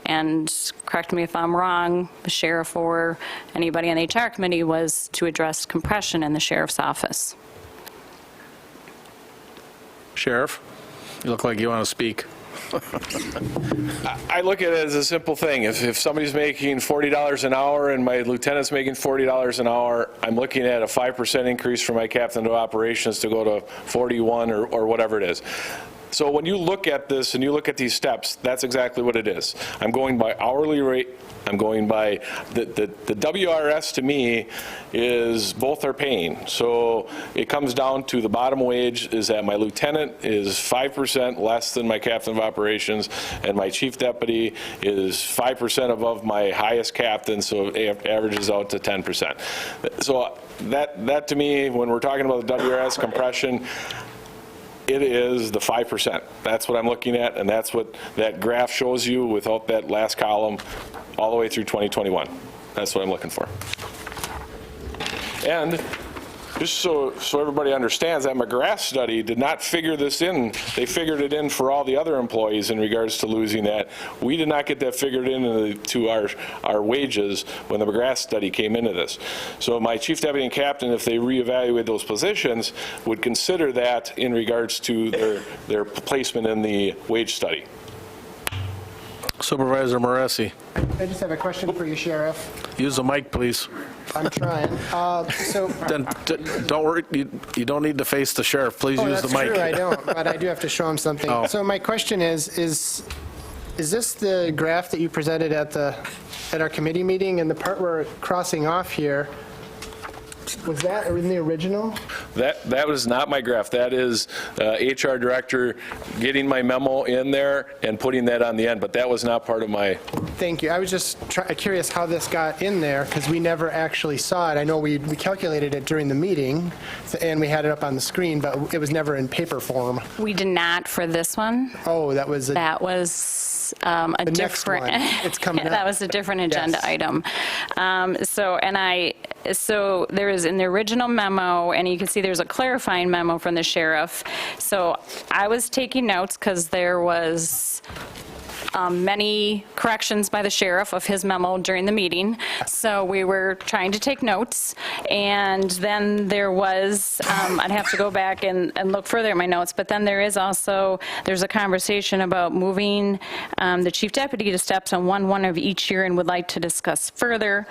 L: and correct me if I'm wrong, the sheriff or anybody on the HR committee, was to address compression in the sheriff's office.
B: Sheriff, you look like you want to speak.
P: I look at it as a simple thing. If somebody's making $40 an hour and my lieutenant's making $40 an hour, I'm looking at a 5% increase for my captain of operations to go to 41 or whatever it is. So when you look at this and you look at these steps, that's exactly what it is. I'm going by hourly rate. I'm going by the WRS to me is both are paying. So it comes down to the bottom wage is that my lieutenant is 5% less than my captain of operations, and my chief deputy is 5% above my highest captain, so it averages out to 10%. So that to me, when we're talking about the WRS compression, it is the 5%. That's what I'm looking at, and that's what that graph shows you without that last column all the way through 2021. That's what I'm looking for. And just so everybody understands, that McGrath study did not figure this in. They figured it in for all the other employees in regards to losing that. We did not get that figured into our wages when the McGrath study came into this. So my chief deputy and captain, if they reevaluate those positions, would consider that in regards to their placement in the wage study.
B: Supervisor Moresi.
T: I just have a question for you, Sheriff.
B: Use the mic, please.
T: I'm trying.
B: Then don't worry, you don't need to face the sheriff. Please use the mic.
T: That's true, I don't, but I do have to show him something.
B: Oh.
T: So my question is this the graph that you presented at our committee meeting, and the part we're crossing off here, was that in the original?
P: That was not my graph. That is HR director getting my memo in there and putting that on the end, but that was not part of my...
T: Thank you. I was just curious how this got in there, because we never actually saw it. I know we calculated it during the meeting, and we had it up on the screen, but it was never in paper form.
L: We did not for this one.
T: Oh, that was...
L: That was a
T: the
L: different...
T: next one. It's coming up.
L: That was a different agenda item. So, and
I: So there is in the original memo, and you can see there's a clarifying memo from the sheriff. So I was taking notes because there was many corrections by the sheriff of his memo during the meeting. So we were trying to take notes. And then there was, I'd have to go back and look further at my notes, but then there's a conversation about moving the chief deputy to steps on 1/1 of each year and would like to discuss further.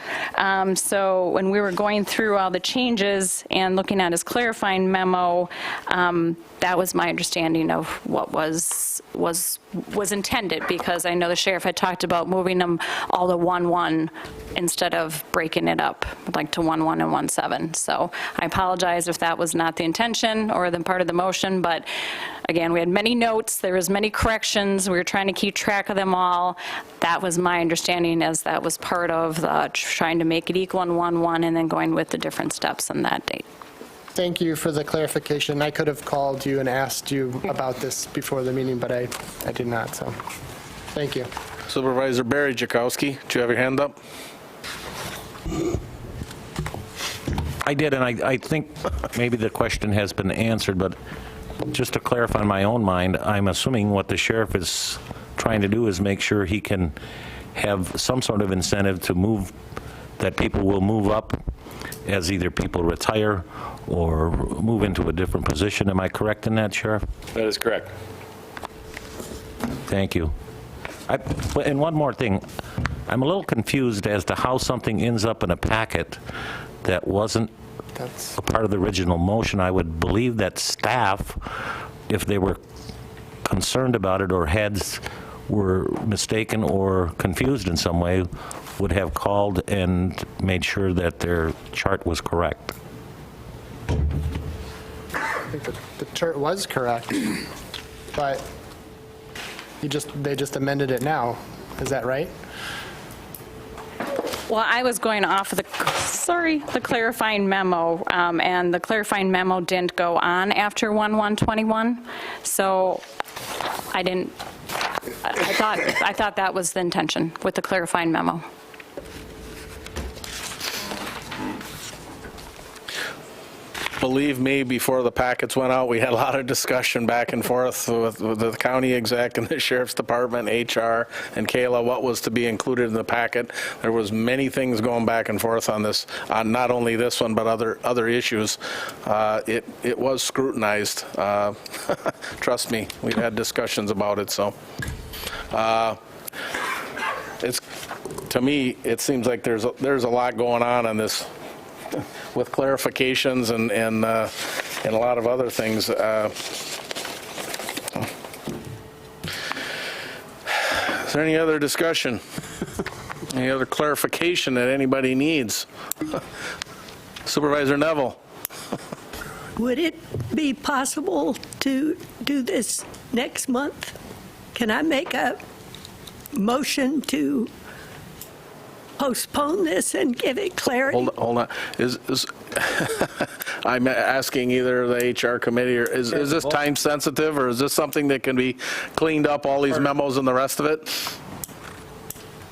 I: So when we were going through all the changes and looking at his clarifying memo, that was my understanding of what was intended, because I know the sheriff had talked about moving them all to 1/1 instead of breaking it up, like to 1/1 and 1/7. So I apologize if that was not the intention or the part of the motion, but again, we had many notes, there was many corrections, we were trying to keep track of them all. That was my understanding, as that was part of the trying to make it equal in 1/1 and then going with the different steps on that date.
T: Thank you for the clarification. I could have called you and asked you about this before the meeting, but I did not, so thank you.
B: Supervisor Barry Jakowski, do you have your hand up?
U: I did, and I think maybe the question has been answered, but just to clarify in my own mind, I'm assuming what the sheriff is trying to do is make sure he can have some sort of incentive to move, that people will move up as either people retire or move into a different position. Am I correct in that, Sheriff?
P: That is correct.
U: Thank you. And one more thing. I'm a little confused as to how something ends up in a packet that wasn't a part of the original motion. I would believe that staff, if they were concerned about it or were mistaken or confused in some way, would have called and made sure that their chart was correct.
T: I think the chart was correct, but they just amended it now. Is that right?
I: Well, I was going off of the clarifying memo, and the clarifying memo didn't go on after 1/1/21, so I didn't, I thought that was the intention with the clarifying memo.
B: Believe me, before the packets went out, we had a lot of discussion back and forth with the county exec and the sheriff's department, HR, and Kayla, what was to be included in the packet. There was many things going back and forth on this, on not only this one, but other issues. It was scrutinized. Trust me, we've had discussions about it, so. To me, it seems like there's a lot going on this, with clarifications and a lot of other things. Is there any other discussion? Any other clarification that anybody needs? Supervisor Neville?
A: Would it be possible to do this next month? Can I make a motion to postpone this and give it clarity?
B: Hold on. I'm asking either the HR committee, or is this time sensitive, or is this something that can be cleaned up, all these memos and the rest of it?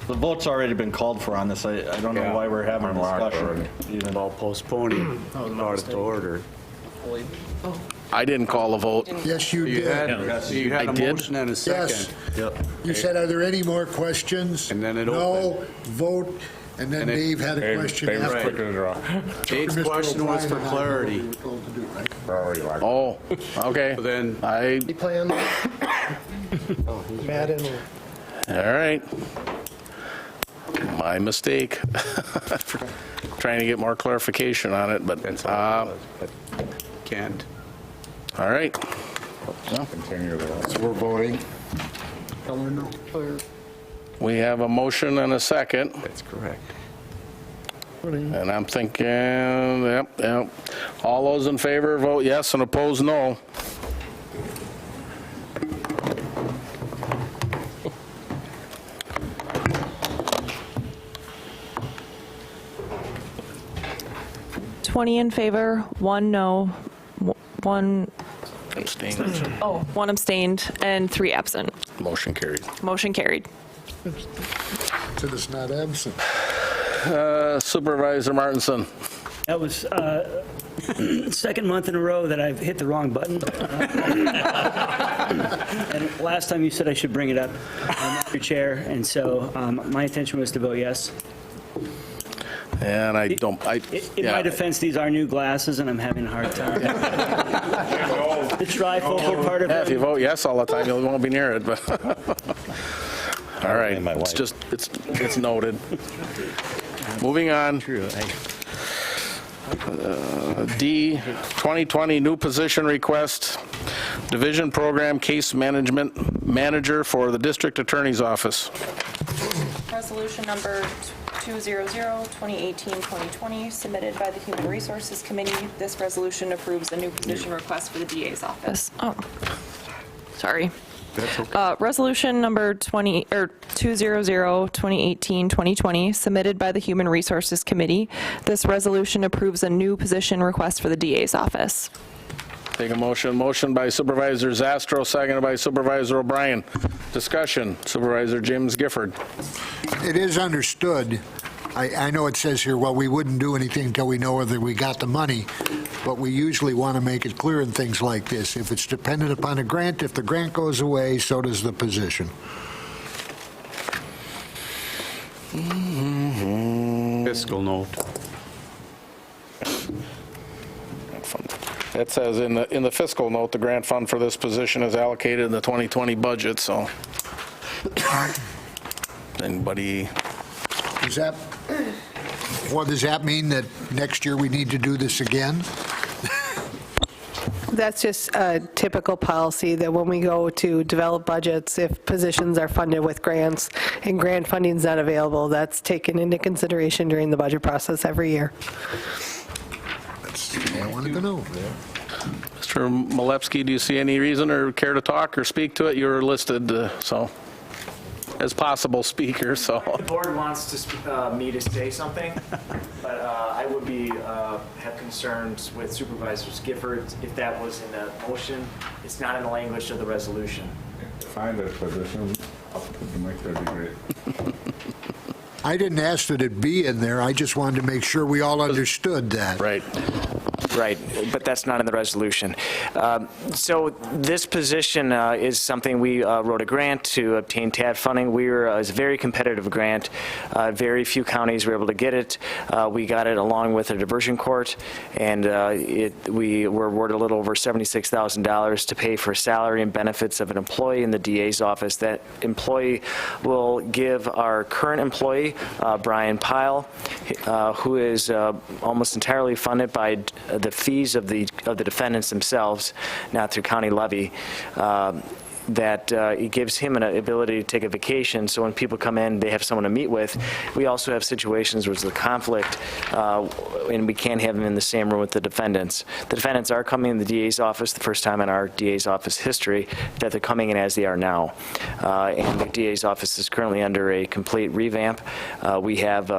R: The vote's already been called for on this. I don't know why we're having a discussion.
Q: Even about postponing out of order.
B: I didn't call a vote.
S: Yes, you did.
Q: You had
B: I
Q: a
B: did?
Q: motion and a second.
S: Yes. You said, are there any more questions?
Q: And then it
S: No, vote, and then Dave had a question after.
Q: Dave's question was for clarity.
B: Oh, okay.
Q: So then,
T: He playing Mad and
B: All right. My mistake. Trying to get more clarification on it, but,
Q: can't.
B: all right.
S: So we're voting.
B: We have a motion and a second,
Q: That's correct.
B: and I'm thinking, yep. All those in favor, vote yes, and opposed, no.
F: In favor, 1 no, 1 abstained, and 3 absent.
B: Motion carried.
F: Motion carried.
S: So it's not absent.
B: Supervisor Martinson.
H: That was second month in a row that I've hit the wrong button. And last time you said I should bring it up, Mr. Chair, and so my intention was to vote yes.
B: And I don't,
H: In my defense, these are new glasses, and I'm having a hard time. The trifocal part of
B: Yeah, if you
H: it.
B: vote yes all the time, you won't be near it, but, all right, it's just, it's noted. Moving on. D, 2020 new position request, Division Program Case Management Manager for the District Attorney's Office.
F: Resolution number 200-2018-2020, submitted by the Human Resources Committee. This resolution approves a new position request for the DA's office. Oh, sorry. Resolution number 200-2018-2020, submitted by the Human Resources Committee. This resolution approves a new position request for the DA's office.
B: Take a motion. Motion by Supervisor Zastro, seconded by Supervisor O'Brien. Discussion. Supervisor James Gifford.
S: It is understood. I know it says here, well, we wouldn't do anything until we know whether we got the money, but we usually want to make it clear in things like this. If it's dependent upon a grant, if the grant goes away, so does the position.
Q: Fiscal note.
B: It says in the fiscal note, the grant fund for this position is allocated in the 2020 budget, so. Anybody?
S: What does that mean, that next year we need to do this again?
V: That's just a typical policy that when we go to develop budgets, if positions are funded with grants and grant funding is not available, that's taken into consideration during the budget process every year.
S: That's what I wanted to know.
B: Mr. Malepsky, do you see any reason or care to talk or speak to it? You're listed, so, as possible speaker, so.
W: The board wants me to say something, but I would have concerns with Supervisor Gifford if that was in the motion. It's not in the language of the resolution.
O: Find a position, I'll put the mic, that'd be great.
S: I didn't ask that it be in there. I just wanted to make sure we all understood that.
B: Right.
W: Right, but that's not in the resolution. So this position is something we wrote a grant to obtain TAD funding. It was a very competitive grant. Very few counties were able to get it. We got it along with a diversion court, and we were awarded a little over $76,000 to pay for salary and benefits of an employee in the DA's office. That employee will give our current employee, Brian Pyle, who is almost entirely funded by the fees of the defendants themselves, not through county levy, that it gives him an ability to take a vacation, so when people come in, they have someone to meet with. We also have situations where there's a conflict, and we can't have them in the same room with the defendants. The defendants are coming in the DA's office the first time in our DA's office history that they're coming in as they are now. And the DA's office is currently under a complete revamp. We have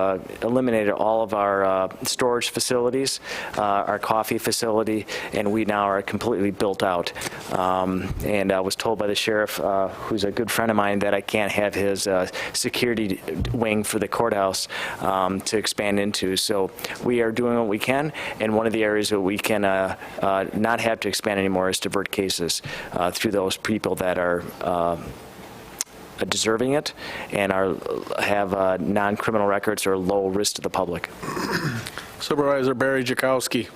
W: eliminated all of our storage facilities, our coffee facility, and we now are completely built out. And I was told by the sheriff, who's a good friend of mine, that I can't have his security wing for the courthouse to expand into. So we are doing what we can, and one of the areas that we can not have to expand anymore is divert cases through those people that are deserving it and have non-criminal records or low risk to the public.
B: Supervisor Barry Jakowski.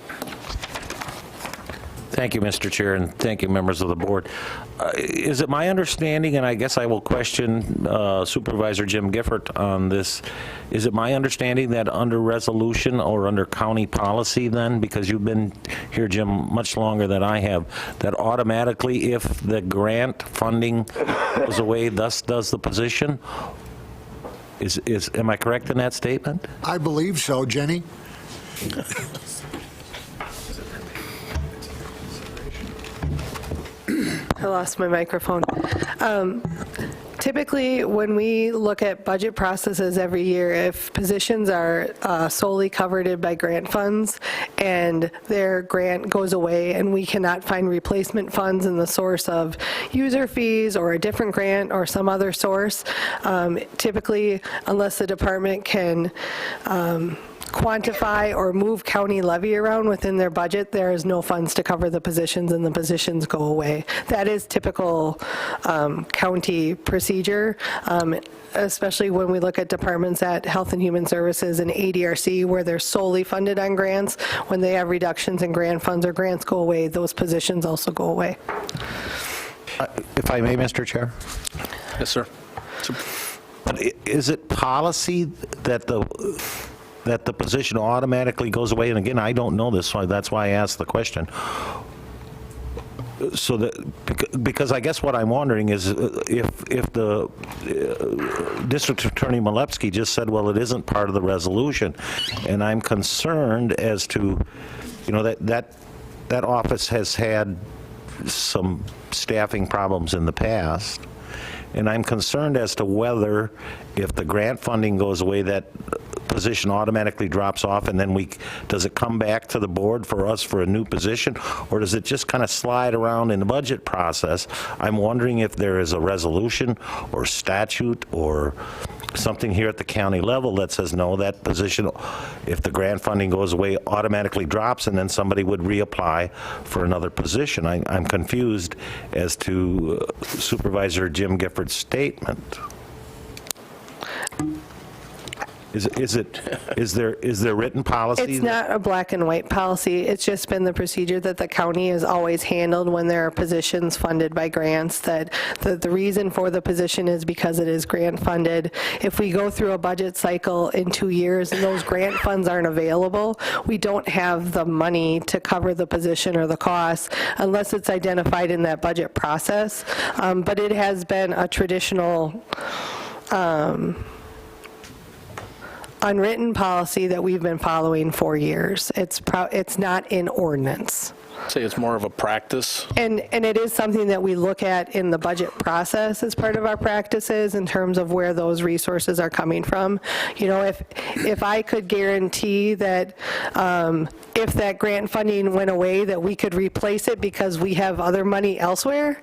U: Thank you, Mr. Chair, and thank you, members of the board. Is it my understanding, and I guess I will question Supervisor Jim Gifford on this, is it my understanding that under resolution or under county policy then, because you've been here, Jim, much longer than I have, that automatically if the grant funding goes away, thus does the position? Am I correct in that statement?
S: I believe so, Jenny.
V: I lost my microphone. Typically, when we look at budget processes every year, if positions are solely covered by grant funds and their grant goes away and we cannot find replacement funds in the source of user fees or a different grant or some other source, typically, unless the department can quantify or move county levy around within their budget, there is no funds to cover the positions and the positions go away. That is typical county procedure, especially when we look at departments at Health and Human Services and ADRC where they're solely funded on grants. When they have reductions in grant funds or grants go away, those positions also go away.
U: If I may, Mr. Chair?
B: Yes, sir.
U: But is it policy that the position automatically goes away? And again, I don't know this, so that's why I asked the question. So that, because I guess what I'm wondering is if the District Attorney Malepsky just said, well, it isn't part of the resolution, and I'm concerned as to, that office has had some staffing problems in the past, and I'm concerned as to whether, if the grant funding goes away, that position automatically drops off, and then does it come back to the board for us for a new position, or does it just kind of slide around in the budget process? I'm wondering if there is a resolution or statute or something here at the county level that says, no, that position, if the grant funding goes away, automatically drops, and then somebody would reapply for another position. I'm confused as to Supervisor Jim Gifford's statement. Is there written policy?
V: It's not a black and white policy. It's just been the procedure that the county has always handled when there are positions funded by grants, that the reason for the position is because it is grant funded. If we go through a budget cycle in 2 years and those grant funds aren't available, we don't have the money to cover the position or the costs unless it's identified in that budget process. But it has been a traditional unwritten policy that we've been following for years. It's not in ordinance.
B: Say it's more of a practice.
V: And it is something that we look at in the budget process as part of our practices in terms of where those resources are coming from. If I could guarantee that if that grant funding went away, that we could replace it because we have other money elsewhere,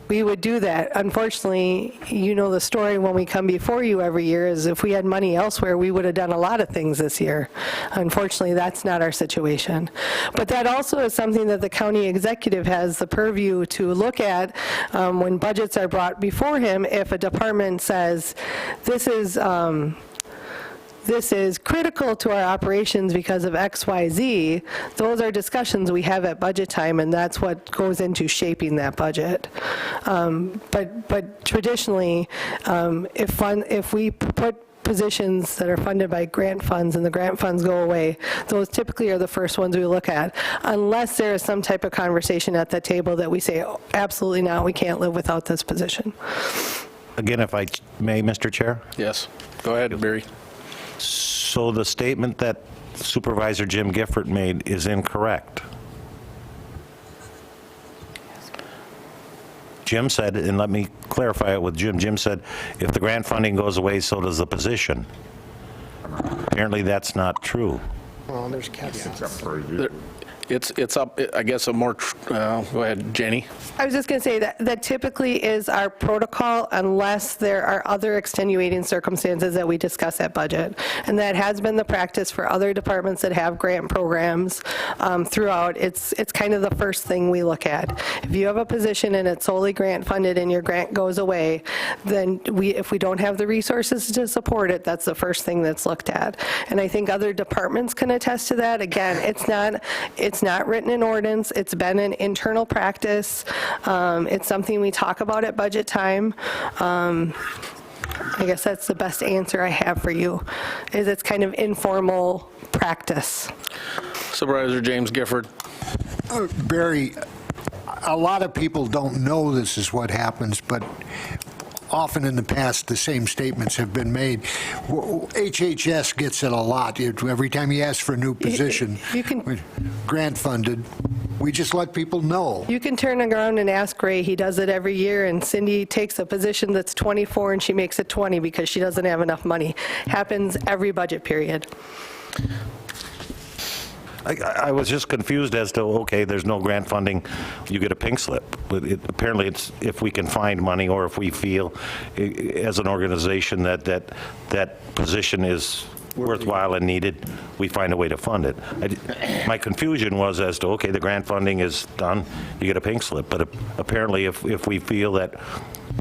V: we would do that. Unfortunately, the story when we come before you every year is if we had money elsewhere, we would have done a lot of things this year. Unfortunately, that's not our situation. But that also is something that the county executive has the purview to look at when budgets are brought before him. If a department says, this is critical to our operations because of X, Y, Z, those are discussions we have at budget time, and that's what goes into shaping that budget. But traditionally, if we put positions that are funded by grant funds and the grant funds go away, those typically are the first ones we look at, unless there is some type of conversation at the table that we say, oh, absolutely not, we can't live without this position.
U: Again, if I may, Mr. Chair?
B: Yes. Go ahead, Barry.
U: So the statement that Supervisor Jim Gifford made is incorrect. Jim said, and let me clarify it with Jim. Jim said, if the grant funding goes away, so does the position. Apparently, that's not true.
T: Well, there's caveats.
B: It's up, I guess, a more, go ahead, Jenny.
V: I was just going to say that typically is our protocol unless there are other extenuating circumstances that we discuss at budget. And that has been the practice for other departments that have grant programs throughout. It's kind of the first thing we look at. If you have a position and it's solely grant funded and your grant goes away, then if we don't have the resources to support it, that's the first thing that's looked at. And I think other departments can attest to that. Again, it's not written in ordinance. It's been an internal practice. It's something we talk about at budget time. I guess that's the best answer I have for you, is it's kind of informal practice.
B: Supervisor James Gifford.
S: Barry, a lot of people don't know this is what happens, but often in the past, the same statements have been made. HHS gets it a lot. Every time you ask for a new position, grant funded, We just let people know.
V: You can turn around and ask Ray. He does it every year, and Cindy takes a position that's 24 and she makes it 20 because she doesn't have enough money. Happens every budget period.
U: I was just confused as to, okay, there's no grant funding, you get a pink slip. But apparently, it's if we can find money or if we feel, as an organization, that position is worthwhile and needed, we find a way to fund it. My confusion was as to, okay, the grant funding is done, you get a pink slip. But apparently, if we feel that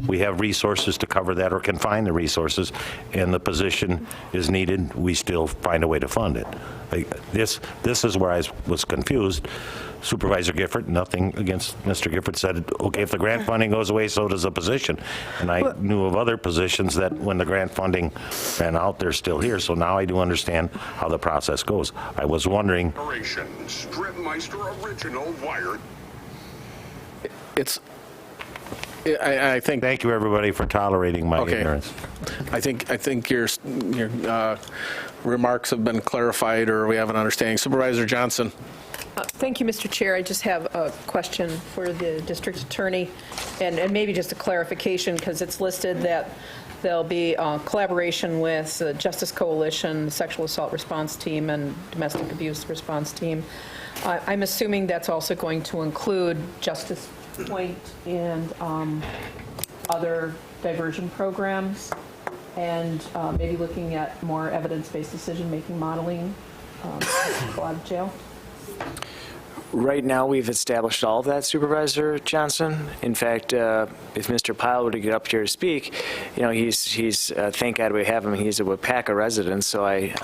U: we have resources to cover that or can find the resources and the position is needed, we still find a way to fund it. This is where I was confused. Supervisor Gifford, nothing against Mr. Gifford, said, okay, if the grant funding goes away, so does the position. And I knew of other positions that when the grant funding ran out, they're still here. So now I do understand how the process goes. I was wondering.
D: Stripmeister original wire.
B: I think.
U: Thank you, everybody, for tolerating my ignorance.
B: I think your remarks have been clarified, or we have an understanding. Supervisor Johnson.
C: Thank you, Mr. Chair. I just have a question for the district attorney, and maybe just a clarification, because it's listed that there'll be collaboration with the Justice Coalition, the Sexual Assault Response Team, and Domestic Abuse Response Team. I'm assuming that's also going to include Justice Point and other diversion programs, and maybe looking at more evidence-based decision-making modeling out of jail.
W: Right now, we've established all of that, Supervisor Johnson. In fact, if Mr. Pyle were to get up here to speak, he's thank God we have him. He's a Wapaka resident, so I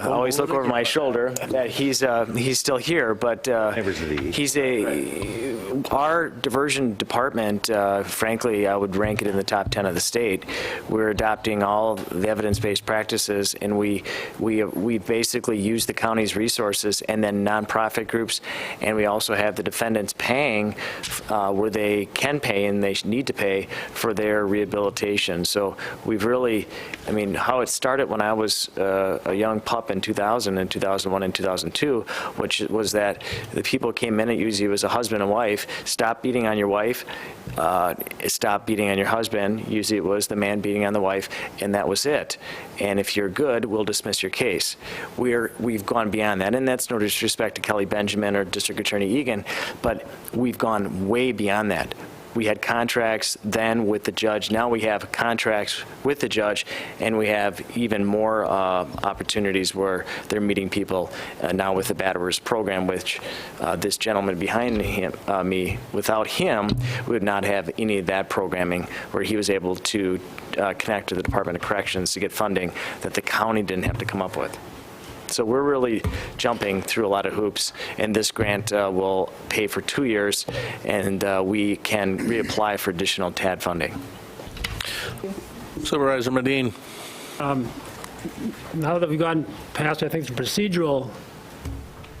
W: always look over my shoulder that he's still here, but our diversion department, frankly, I would rank it in the top 10 of the state. We're adopting all the evidence-based practices, and we basically use the county's resources and then nonprofit groups, and we also have the defendants paying where they can pay and they need to pay for their rehabilitation. So we've really, how it started when I was a young pup in 2000 and 2001 and 2002, which was that the people came in, it usually was a husband and wife, stop beating on your wife, stop beating on your husband, usually it was the man beating on the wife, and that was it. And if you're good, we'll dismiss your case. We've gone beyond that, and that's no disrespect to Kelly Benjamin or District Attorney Egan, but we've gone way beyond that. We had contracts then with the judge. Now we have contracts with the judge, and we have even more opportunities where they're meeting people now with the Batterers program, which this gentleman behind me, without him, we would not have any of that programming where he was able to connect to the Department of Corrections to get funding that the county didn't have to come up with. So we're really jumping through a lot of hoops, and this grant will pay for 2 years, and we can reapply for additional TAD funding.
B: Supervisor Medine.
J: Now that we've gone past, I think, the procedural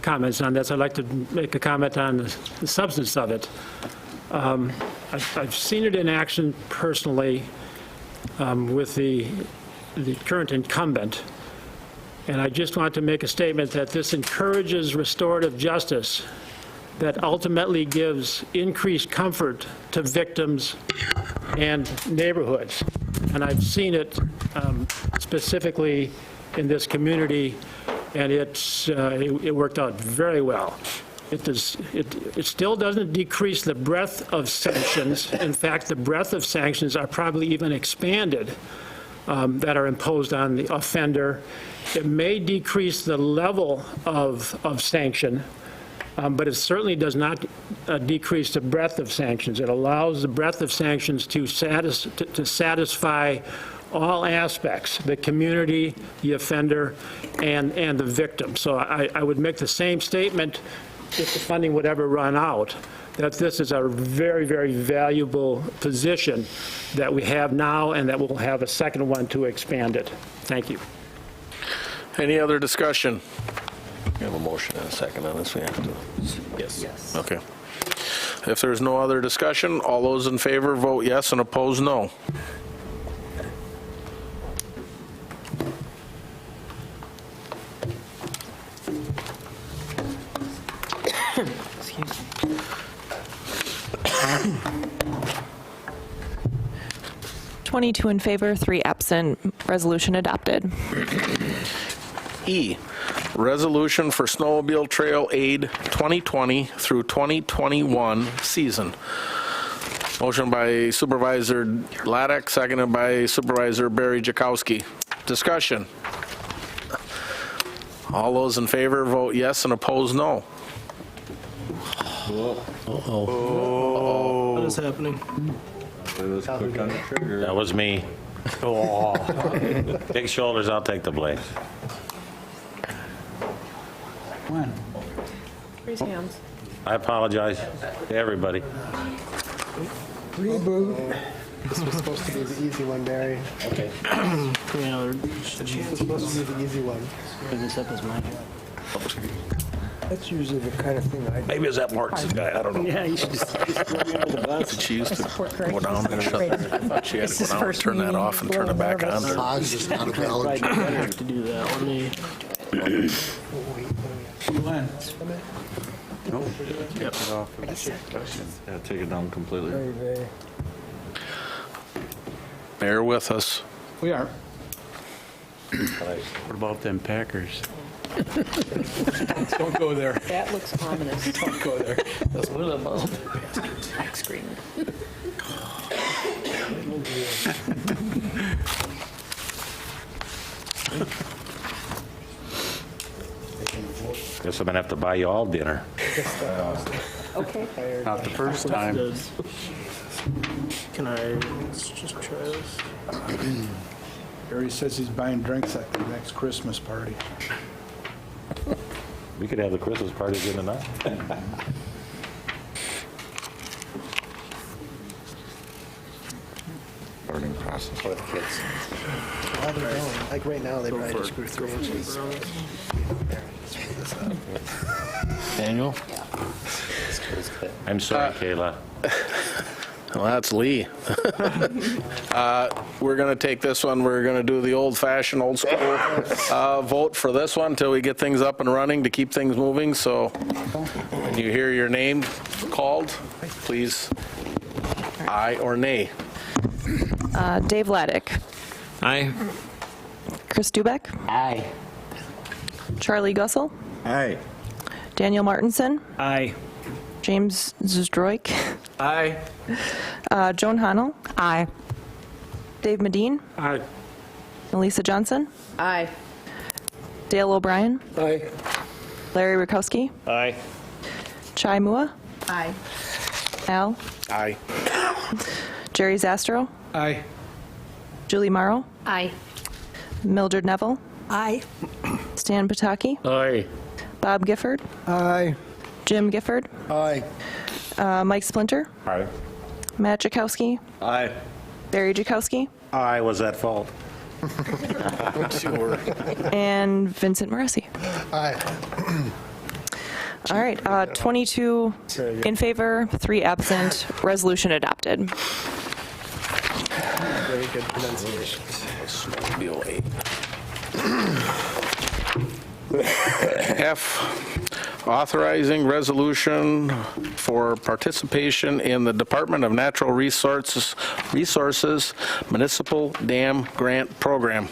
J: comments on this, I'd like to make a comment on the substance of it. I've seen it in action personally with the current incumbent. And I just want to make a statement that this encourages restorative justice that ultimately gives increased comfort to victims and neighborhoods. And I've seen it specifically in this community, and it worked out very well. It still doesn't decrease the breadth of sanctions. In fact, the breadth of sanctions are probably even expanded that are imposed on the offender. It may decrease the level of sanction, but it certainly does not decrease the breadth of sanctions. It allows the breadth of sanctions to satisfy all aspects, the community, the offender, and the victim. So I would make the same statement if the funding would ever run out, that this is a very, very valuable position that we have now, and that we'll have a second one to expand it. Thank you.
B: Any other discussion? We have a motion and a second on this. We have to. Yes. Okay. If there's no other discussion, all those in favor vote yes and oppose no.
F: 22 in favor, 3 absent. Resolution adopted.
B: E, resolution for snowmobile trail aid 2020 through 2021 season. Motion by Supervisor Laddick, seconded by Supervisor Barry Jakowski. Discussion. All those in favor vote yes and oppose no.
H: What is happening?
U: That was me. Big shoulders, I'll take the blame.
C: Raise hands.
U: I apologize to everybody.
T: Reboot. This was supposed to be the easy one, Barry.
H: Okay.
T: This was supposed to be the easy one.
H: Bring this up as mine.
T: That's usually the kind of thing I do.
U: Maybe it's that Mark's guy, I don't know.
H: Yeah, you should just throw me under the bus.
B: Did she used to go down and shut that? I thought she had to go down and turn that off and turn it back on.
S: Pause is not a valid.
H: Probably better to do that. Let me.
R: Yeah, take it down completely.
B: Bear with us.
Q: We are. What about them Packers? Don't go there.
C: That looks ominous.
Q: Don't go there.
H: That's what I'm about.
C: Back screen.
U: Guess I'm gonna have to buy you all dinner.
C: Okay.
Q: Not the first time.
H: Can I just try this?
G: Barry says he's buying drinks at the next Christmas party.
U: We could have the Christmas party again tonight.
R: Learning process with kids.
T: While they're going, like right now, they probably just grew 3 inches.
R: Daniel?
U: I'm sorry, Kayla.
B: Well, that's Lee. We're going to take this one, we're going to do the old-fashioned, old-school vote for this one until we get things up and running to keep things moving. So when you hear your name called, please aye or nay.
F: Dave Laddick.
Q: Aye.
F: Chris Dubek.
H: Aye.
F: Charlie Gussel.
R: Aye.
F: Daniel Martinson.
H: Aye.
F: James Zdroik.
H: Aye.
F: Joan Honnell. Aye. Dave Medine.
J: Aye.
F: Elisa Johnson.
C: Aye.
F: Dale O'Brien.
H: Aye.
F: Larry Rakowski.
H: Aye.
F: Chai Mua.
C: Aye.
F: Al.
B: Aye.
F: Jerry Zastro.
G: Aye.
F: Julie Morrow.
C: Aye.
F: Mildred Neville.
A: Aye.
F: Stan Pataki.
H: Aye.
F: Bob Gifford.
T: Aye.
F: Jim Gifford.
S: Aye.
F: Mike Splinter.
O: Aye.
F: Matt Jakowski.
R: Aye.
F: Barry Jakowski.
U: I was at fault.
F: And Vincent Moresi.
S: Aye.
F: All right, 22 in favor, 3 absent. Resolution adopted.
T: Very good pronunciation.
B: F, authorizing resolution for participation in the Department of Natural Resources Municipal Dam Grant Program.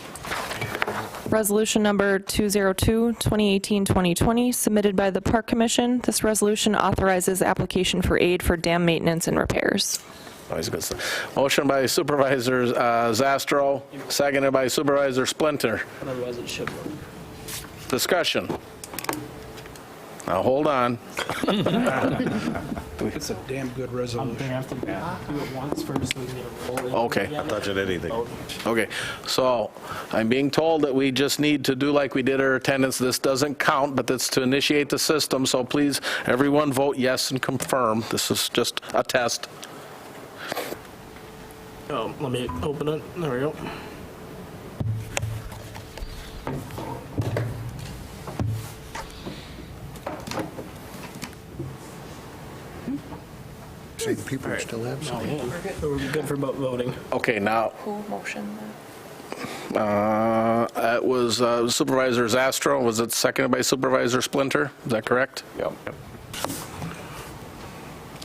F: Resolution number 202, 2018-2020, submitted by the Park Commission. This resolution authorizes application for aid for dam maintenance and repairs.
B: Always good stuff. Motion by Supervisor Zastro, seconded by Supervisor Splinter.
H: Otherwise it should work.
B: Discussion. Now, hold on.
G: It's a damn good resolution.
H: Do it once first so we can get a roll.
B: Okay.
U: Not touching anything.
B: Okay, so I'm being told that we just need to do like we did our attendance. This doesn't count, but that's to initiate the system, so please, everyone vote yes and confirm. This is just a test.
H: Oh, let me open it. There we go.
S: Same people still have some.
H: We're good for voting.
B: Okay, now,
F: Who motioned
B: it was Supervisor Zastro. Was it seconded by Supervisor Splinter? Is that correct? Yep.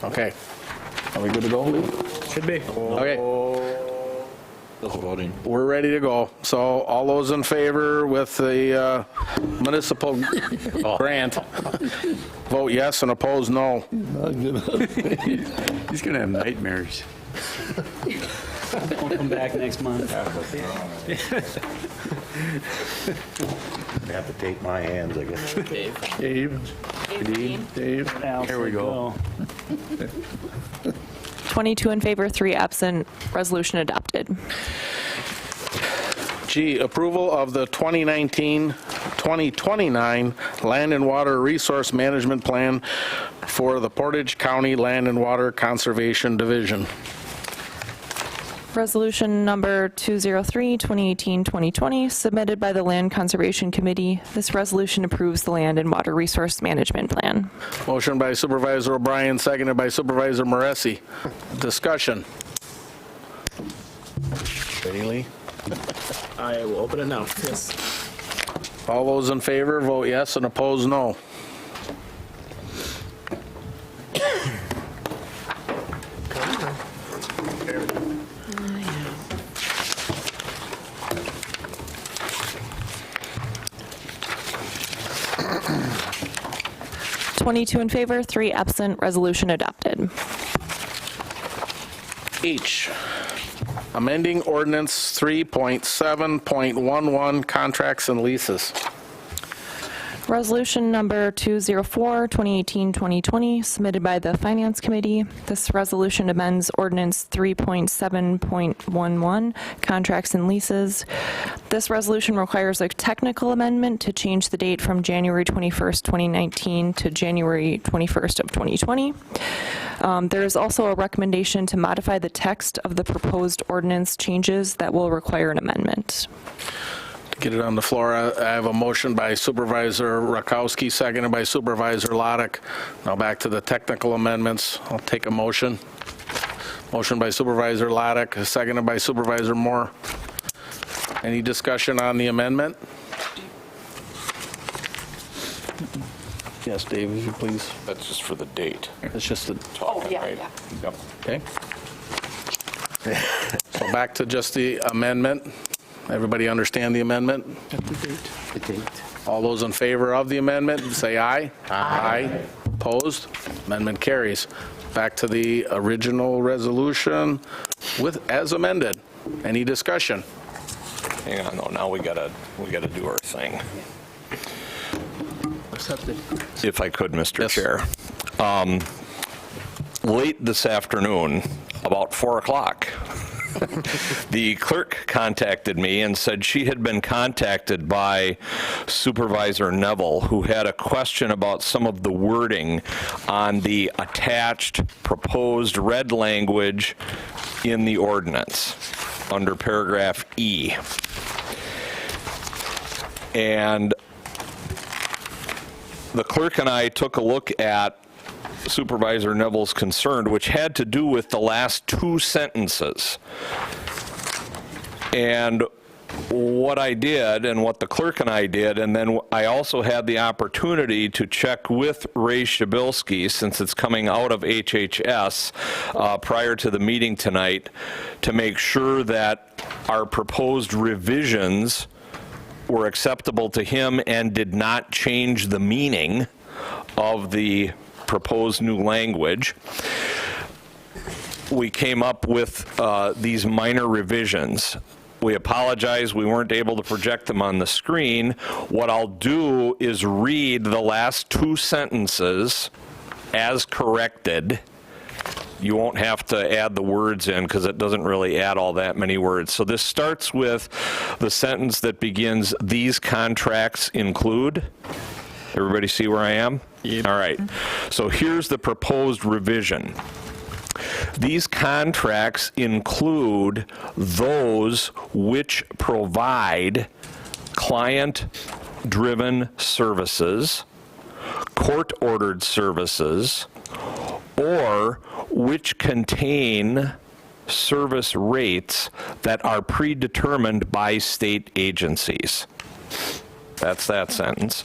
B: Okay. Are we good to go, Lee?
H: Should be.
B: Okay. We're ready to go. So all those in favor with the municipal grant, vote yes, and oppose no.
Q: He's going to have nightmares.
H: I'll come back next month.
U: They have to take my hands, I guess.
J: Dave.
Q: Here we go.
F: 22 in favor, 3 absent, resolution adopted.
B: G, approval of the 2019-2029 Land and Water Resource Management Plan for the Portage County Land and Water Conservation Division.
F: Resolution number 203, 2018-2020, submitted by the Land Conservation Committee. This resolution approves the Land and Water Resource Management Plan.
B: Motion by Supervisor O'Brien, seconded by Supervisor Moresi. Discussion. Ready, Lee?
K: I will open it now. Yes.
B: All those in favor, vote yes, and oppose no.
F: Twenty-two in favor, 3 absent, resolution adopted.
B: H, amending ordinance 3.7.11, contracts and leases.
F: Resolution number 204, 2018-2020, submitted by the Finance Committee. This resolution amends ordinance 3.7.11, contracts and leases. This resolution requires a technical amendment to change the date from January 21st, 2019 to January 21st of 2020. There is also a recommendation to modify the text of the proposed ordinance changes that will require an amendment.
B: Get it on the floor. I have a motion by Supervisor Rakowski, seconded by Supervisor Loddick. Now back to the technical amendments. I'll take a motion. Motion by Supervisor Loddick, seconded by Supervisor Moore. Any discussion on the amendment? Yes, Dave, if you please.
P: That's just for the date.
B: It's just the,
P: Right. Yep.
B: okay. So back to just the amendment. Everybody understand the amendment?
K: The date.
B: All those in favor of the amendment, say aye. Aye. Opposed? Amendment carries. Back to the original resolution as amended. Any discussion?
P: Hang on, though, now we gotta do our thing.
K: Accepted.
P: If I could, Mr. Chair. Late this afternoon, about 4 o'clock, the clerk contacted me and said she had been contacted by Supervisor Neville, who had a question about some of the wording on the attached proposed red language in the ordinance under paragraph E. And the clerk and I took a look at Supervisor Neville's concern, which had to do with the last 2 sentences. And what I did, and what the clerk and I did, and then I also had the opportunity to check with Ray Shabilsky, since it's coming out of HHS, prior to the meeting tonight, to make sure that our proposed revisions were acceptable to him and did not change the meaning of the proposed new language. We came up with these minor revisions. We apologize we weren't able to project them on the screen. What I'll do is read the last 2 sentences as corrected. You won't have to add the words in because it doesn't really add all that many words. So this starts with the sentence that begins, "These contracts include." Everybody see where I am? Yep. All right. So here's the proposed revision. These contracts include those which provide client-driven services, court-ordered services, or which contain service rates that are predetermined by state agencies. That's that sentence.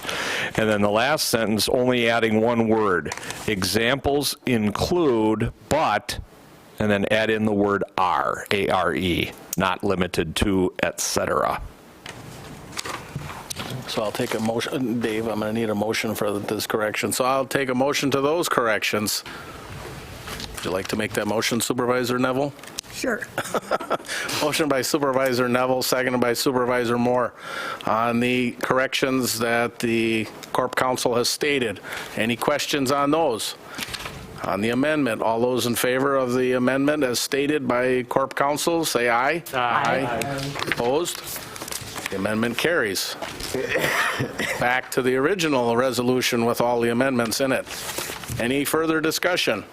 P: And then the last sentence, only adding one word. Examples include, but
E: and then add in the word are, A-R-E, not limited to, et cetera.
B: So I'll take a motion, Dave, I'm going to need a motion for this correction. So I'll take a motion to those corrections. Would you like to make that motion, Supervisor Neville?
A: Sure.
B: Motion by Supervisor Neville, seconded by Supervisor Moore on the corrections that the Corp Council has stated. Any questions on those? On the amendment, all those in favor of the amendment as stated by Corp Council, say aye. Aye. Opposed? The amendment carries. Back to the original resolution with all the amendments in it. Any further discussion?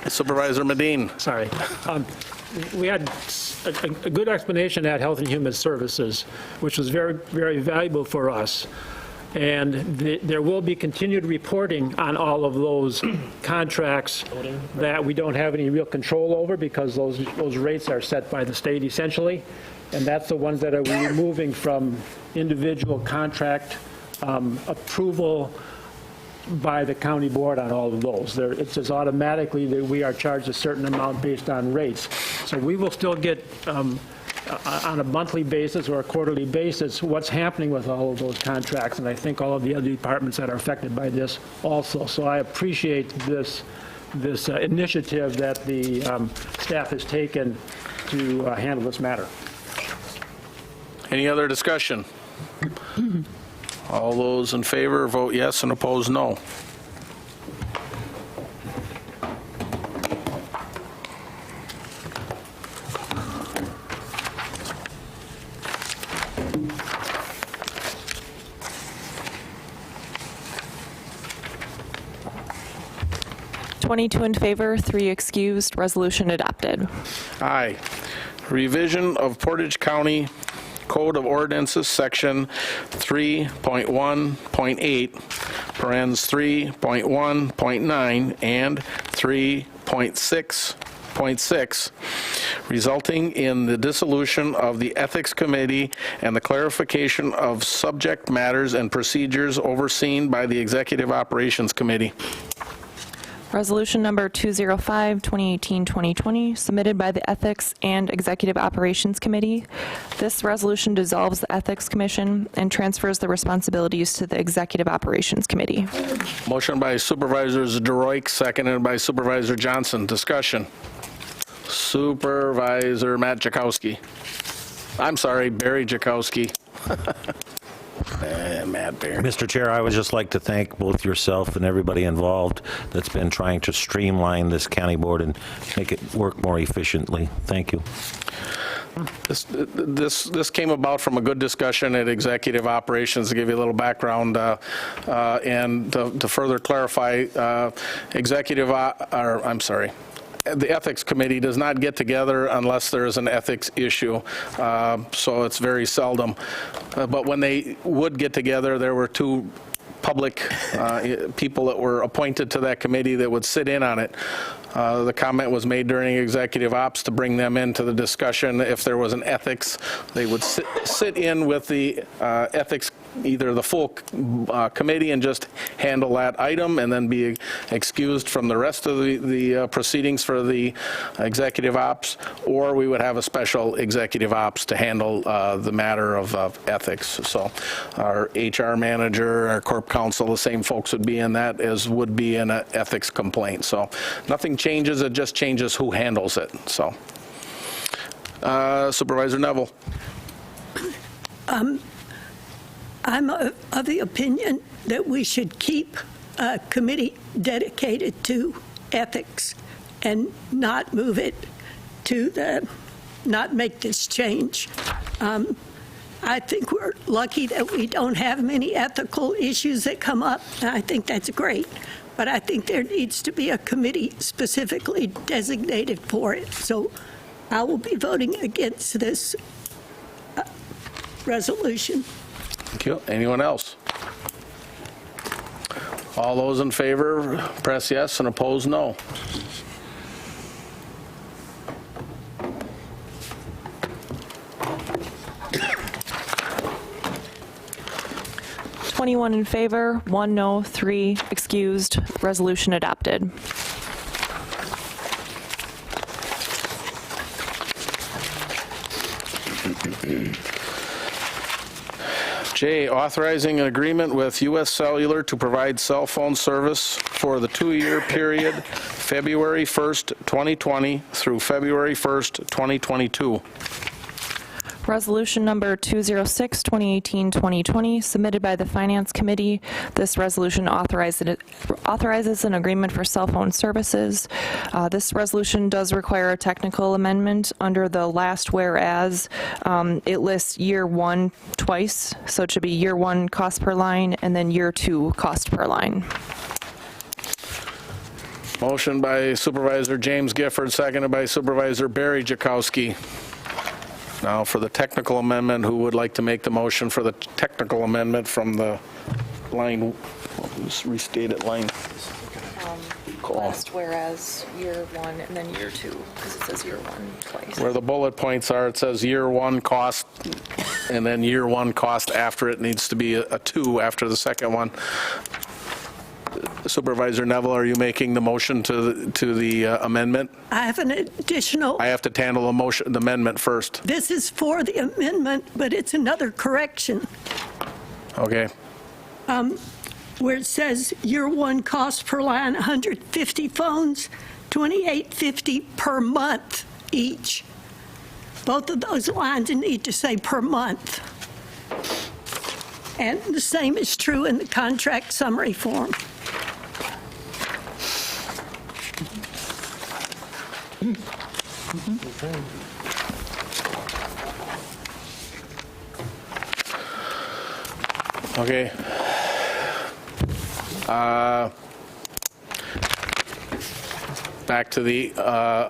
B: Supervisor Medine.
J: Sorry. We had a good explanation at Health and Human Services, which was very, very valuable for us. And there will be continued reporting on all of those contracts that we don't have any real control over because those rates are set by the state essentially. And that's the ones that are removing from individual contract approval by the county board on all of those. It says automatically that we are charged a certain amount based on rates. So we will still get on a monthly basis or a quarterly basis what's happening with all of those contracts, and I think all of the other departments that are affected by this also. So I appreciate this initiative that the staff has taken to handle this matter.
B: Any other discussion? All those in favor vote yes and oppose no.
F: (22 in favor, 3 excused). Resolution adopted.
B: Aye. Revision of Portage County Code of Ordinances, Section 3.1.8, parens 3.1.9, and 3.6.6, resulting in the dissolution of the Ethics Committee and the clarification of subject matters and procedures overseen by the Executive Operations Committee.
F: Resolution number 205, 2018-2020, submitted by the Ethics and Executive Operations Committee. This resolution dissolves the Ethics Commission and transfers the responsibilities to the Executive Operations Committee.
B: Motion by Supervisor Zdroik, seconded by Supervisor Johnson. Discussion. Supervisor Matt Jakowski. I'm sorry, Barry Jakowski. Matt Barry.
U: Mr. Chair, I would just like to thank both yourself and everybody involved that's been trying to streamline this county board and make it work more efficiently. Thank you.
B: This came about from a good discussion at Executive Operations. To give you a little background and to further clarify, the Ethics Committee does not get together unless there is an ethics issue, so it's very seldom. But when they would get together, there were two public people that were appointed to that committee that would sit in on it. The comment was made during executive ops to bring them into the discussion. If there was an ethics, they would sit in with the ethics, either the full committee and just handle that item and then be excused from the rest of the proceedings for the executive ops, or we would have a special executive ops to handle the matter of ethics. So our HR manager, our corp counsel, the same folks would be in that as would be in an ethics complaint. So nothing changes, it just changes who handles it. So Supervisor Neville.
A: I'm of the opinion that we should keep a committee dedicated to ethics and not move it to not make this change. I think we're lucky that we don't have many ethical issues that come up, and I think that's great. But I think there needs to be a committee specifically designated for it. So I will be voting against this resolution.
B: Thank you. Anyone else? All those in favor, press yes, and oppose no.
F: (21 in favor, 1 no, 3 excused). Resolution adopted.
B: J, authorizing an agreement with U.S. Cellular to provide cell phone service for the 2-year period, February 1st, 2020 through February 1st, 2022.
F: Resolution number 206, 2018-2020, submitted by the Finance Committee. This resolution authorizes an agreement for cell phone services. This resolution does require a technical amendment under the last whereas. It lists year 1 twice, so it should be year 1 cost per line and then year 2 cost per line.
B: Motion by Supervisor James Gifford, seconded by Supervisor Barry Jakowski. Now, for the technical amendment, who would like to make the motion for the technical amendment from the line, let's restate it, line?
F: Last whereas, year 1 and then year 2, because it says year 1 twice.
B: Where the bullet points are, it says year 1 cost, and then year 1 cost after it needs to be a 2 after the second one. Supervisor Neville, are you making the motion to the amendment?
A: I have an additional.
B: I have to handle the amendment first.
A: This is for the amendment, but it's another correction.
B: Okay.
A: Where it says year 1 cost per line, 150 phones, $28.50 per month each. Both of those lines need to say per month. And the same is true in the contract summary form.
B: Okay. Back to the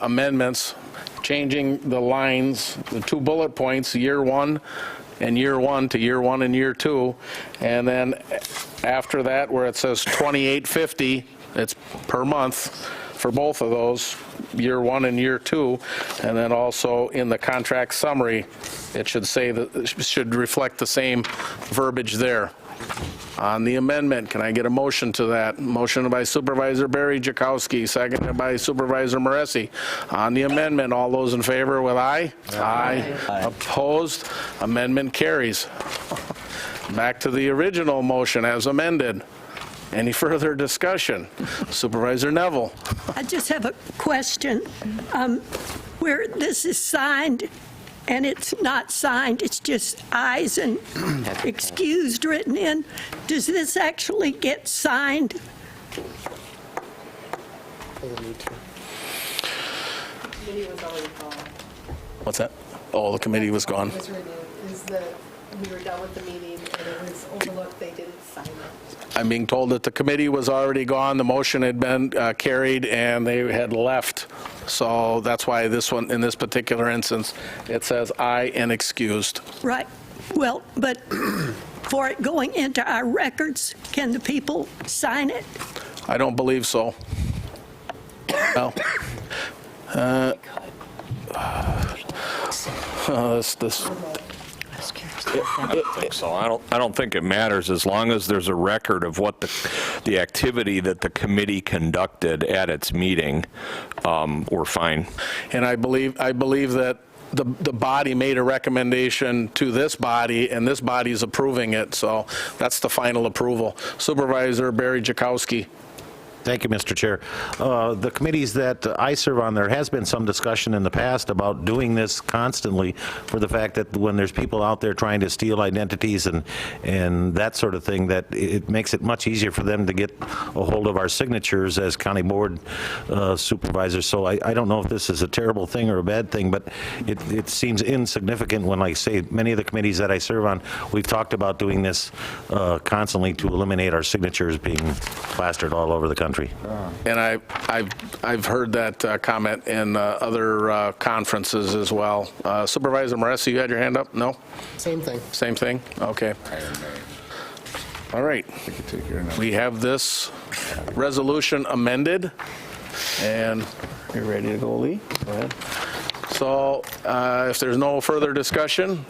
B: amendments, changing the lines, the 2 bullet points, year 1 and year 1 to year 1 and year 2, and then after that, where it says $28.50, it's per month for both of those, year 1 and year 2, and then also in the contract summary, it should say that it should reflect the same verbiage there. On the amendment, can I get a motion to that? Motion by Supervisor Barry Jakowski, seconded by Supervisor Moresi. On the amendment, all those in favor with aye? Aye. Opposed? Amendment carries. Back to the original motion as amended. Any further discussion? Supervisor Neville.
A: I just have a question. Where this is signed and it's not signed, it's just ayes and excused written in, does this actually get signed?
B: What's that? Oh, the committee was gone.
V: Is that we were done with the meeting and it was overlooked, they didn't sign it.
B: I'm being told that the committee was already gone, the motion had been carried, and they had left. So that's why this one, in this particular instance, it says aye and excused.
A: Right. Well, but for it going into our records, can the people sign it?
B: I don't believe so. Well, this.
E: I don't think so. I don't think it matters as long as there's a record of what the activity that the committee conducted at its meeting. We're fine.
B: And I believe that the body made a recommendation to this body, and this body is approving it. So that's the final approval. Supervisor Barry Jakowski.
U: Thank you, Mr. Chair. The committees that I serve on, there has been some discussion in the past about doing this constantly for the fact that when there's people out there trying to steal identities and that sort of thing, that it makes it much easier for them to get a hold of our signatures as county board supervisors. So I don't know if this is a terrible thing or a bad thing, but it seems insignificant when, like I say, many of the committees that I serve on, we've talked about doing this constantly to eliminate our signatures being plastered all over the country.
B: And I've heard that comment in other conferences as well. Supervisor Moresi, you had your hand up? No?
T: Same thing.
B: Same thing? Okay. All right. We have this resolution amended, and you're ready to go, Lee? Go ahead. So if there's no further discussion,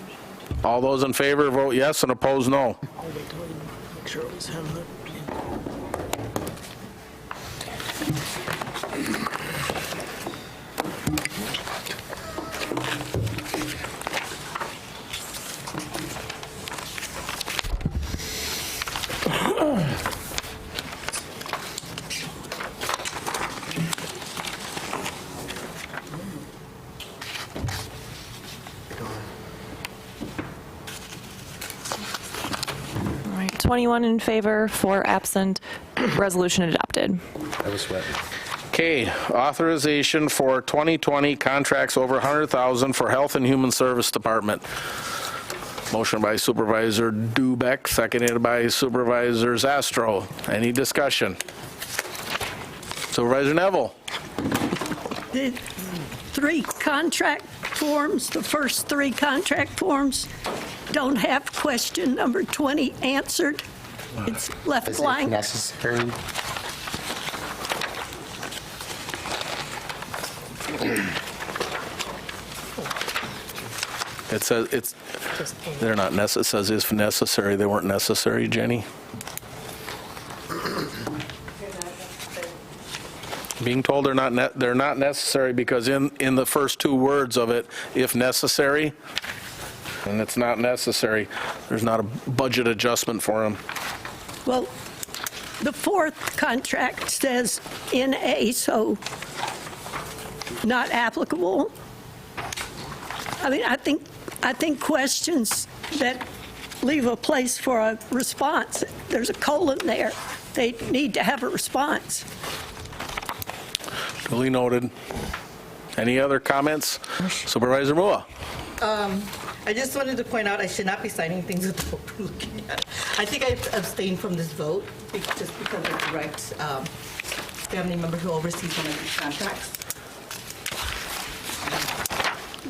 B: all those in favor vote yes and oppose no.
K: Make sure it was him.
F: All right, 21 in favor, 4 absent, resolution adopted.
U: I was sweating.
B: Okay, authorization for 2020 contracts over 100,000 for Health and Human Service Department. Motion by Supervisor Dubek, seconded by Supervisor Zastro. Any discussion? Supervisor Neville.
A: The 3 contract forms, the first 3 contract forms, don't have question number 20 answered. It's left blank.
U: Necessary.
B: It says they're not necessary. It says if necessary. They weren't necessary, Jenny. Being told they're not necessary because in the first 2 words of it, if necessary, and it's not necessary, there's not a budget adjustment for them.
A: Well, the 4th contract says NA, so not applicable. I mean, I think questions that leave a place for a response, there's a colon there. They need to have a response.
B: Duly noted. Any other comments? Supervisor Mua.
K: I just wanted to point out I should not be signing things without looking at it. I think I abstained from this vote just because of the right family member who oversees one of these contracts.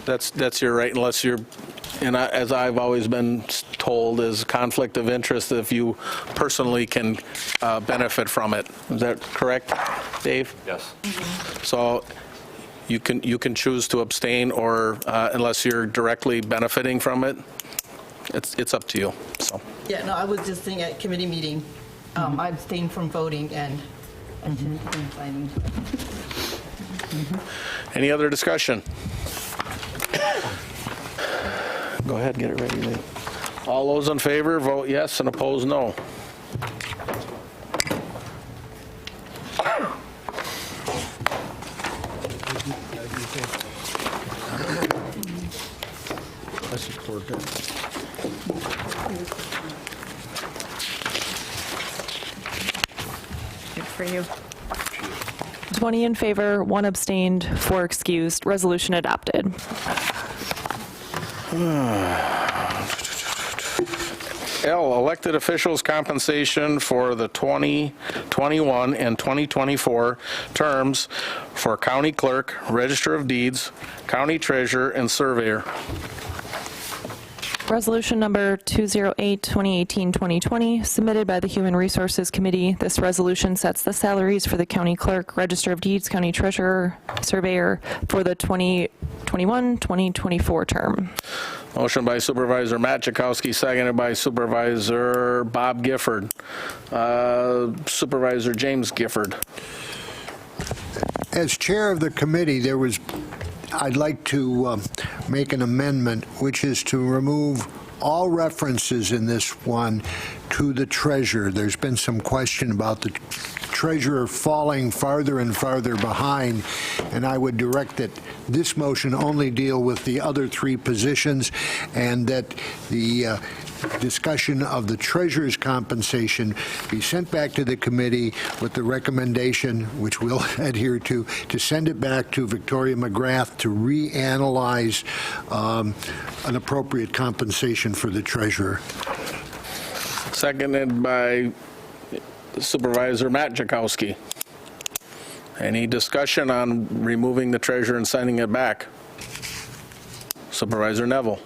B: That's your right, unless you're, and as I've always been told, is conflict of interest if you personally can benefit from it. Is that correct, Dave?
E: Yes.
B: So you can choose to abstain, or unless you're directly benefiting from it, it's up to you. So.
K: Yeah, no, I was just saying at committee meeting, I abstained from voting and I shouldn't have been signing.
B: Any other discussion? Go ahead, get it ready, Lee. All those in favor, vote yes, and oppose no.
S: I support that.
I: Good for you.
F: 20 in favor, 1 abstained, 4 excused, resolution adopted.
B: L, elected officials' compensation for the 2021 and 2024 terms for county clerk, register of deeds, county treasurer, and surveyor.
F: Resolution number 208, 2018-2020, submitted by the Human Resources Committee. This resolution sets the salaries for the county clerk, register of deeds, county treasurer, surveyor for the 2021-2024 term.
B: Motion by Supervisor Matt Jakowski, seconded by Supervisor Bob Gifford. Supervisor James Gifford.
S: As chair of the committee, I'd like to make an amendment, which is to remove all references in this one to the treasurer. There's been some question about the treasurer falling farther and farther behind, and I would direct that this motion only deal with the other 3 positions, and that the discussion of the treasurer's compensation be sent back to the committee with the recommendation, which we'll adhere to send it back to Victoria McGrath to reanalyze an appropriate compensation for the treasurer.
B: Seconded by Supervisor Matt Jakowski. Any discussion on removing the treasurer and sending it back? Supervisor Neville.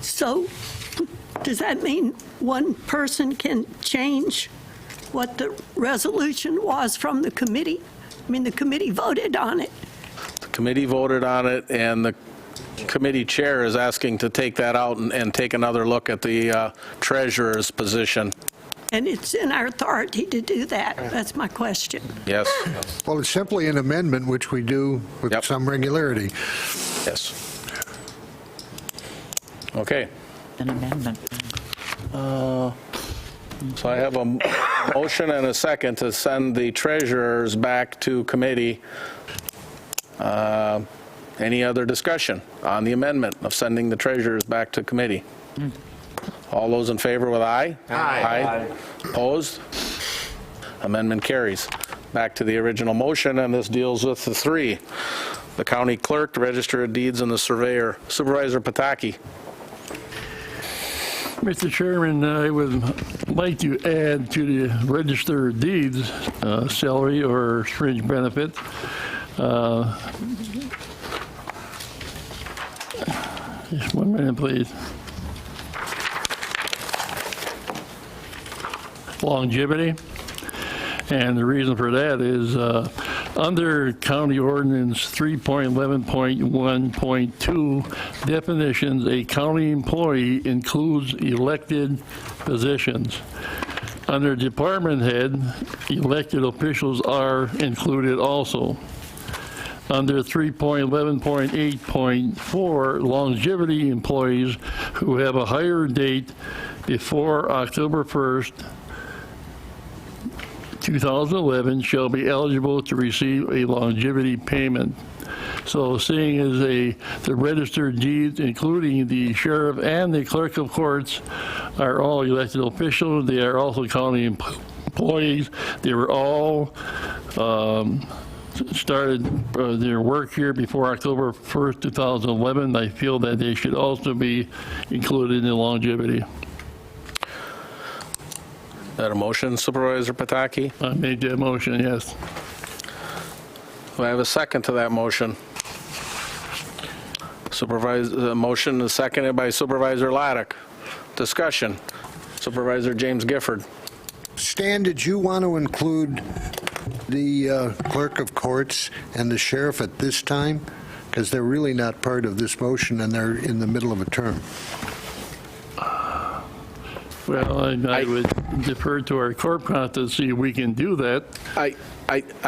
A: So does that mean one person can change what the resolution was from the committee? I mean, the committee voted on it.
B: The committee voted on it, and the committee chair is asking to take that out and take another look at the treasurer's position.
A: And it's in our authority to do that. That's my question.
B: Yes.
S: Well, it's simply an amendment, which we do with some regularity.
B: Yes. Okay.
I: An amendment.
B: So I have a motion and a second to send the treasurers back to committee. Any other discussion on the amendment of sending the treasurers back to committee? All those in favor with aye? Aye. Opposed? Amendment carries. Back to the original motion, and this deals with the three: the county clerk, the register of deeds, and the surveyor. Supervisor Pataki.
L: Mr. Chairman, I would like to add to the register of deeds salary or fringe benefit. Just 1 minute, please. Longevity. And the reason for that is under County Ordinance 3.11.1.2 definitions, a county employee includes elected positions. Under department head, elected officials are included also. Under 3.11.8.4, longevity employees who have a hire date before October 1st, 2011 shall be eligible to receive a longevity payment. So seeing as the registered deeds, including the sheriff and the clerk of courts, are all elected officials, they are also county employees. They were all started their work here before October 1st, 2011. I feel that they should also be included in longevity.
B: That a motion, Supervisor Pataki?
L: I made that motion, yes.
B: Do I have a second to that motion? The motion is seconded by Supervisor Laddick. Discussion. Supervisor James Gifford.
S: Stan, did you want to include the clerk of courts and the sheriff at this time? Because they're really not part of this motion, and they're in the middle of a term.
L: Well, I would defer to our corp counsel to see if we can do that.
B: I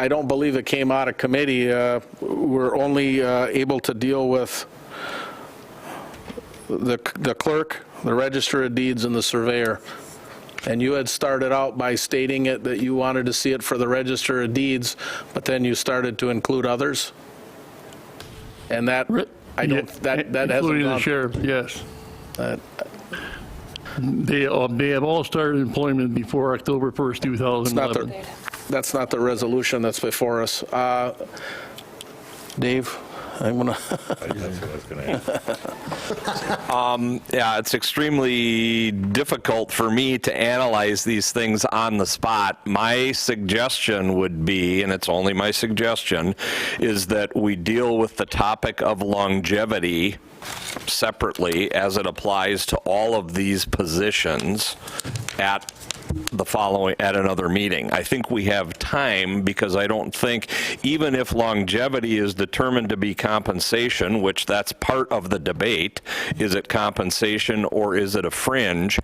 B: don't believe it came out of committee. We're only able to deal with the clerk, the register of deeds, and the surveyor. And you had started out by stating it that you wanted to see it for the register of deeds, but then you started to include others. And that I don't. That hasn't
L: including
B: gone.
L: The sheriff, yes. They have all started employment before October 1st, 2011.
B: That's not the resolution that's before us. Dave, I'm gonna.
E: Yeah, it's extremely difficult for me to analyze these things on the spot. My suggestion would be, and it's only my suggestion, is that we deal with the topic of longevity separately as it applies to all of these positions at another meeting. I think we have time, because I don't think, even if longevity is determined to be compensation, which that's part of the debate, is it compensation or is it a fringe?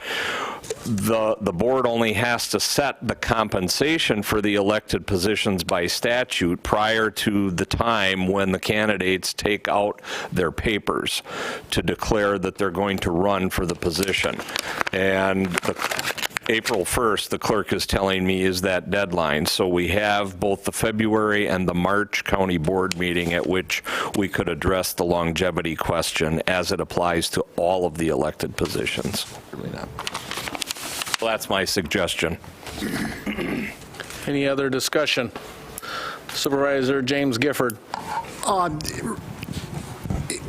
E: The board only has to set the compensation for the elected positions by statute prior to the time when the candidates take out their papers to declare that they're going to run for the position. And April 1st, the clerk is telling me, is that deadline. So we have both the February and the March county board meeting at which we could address the longevity question as it applies to all of the elected positions. Really not. So that's my suggestion.
B: Any other discussion? Supervisor James Gifford.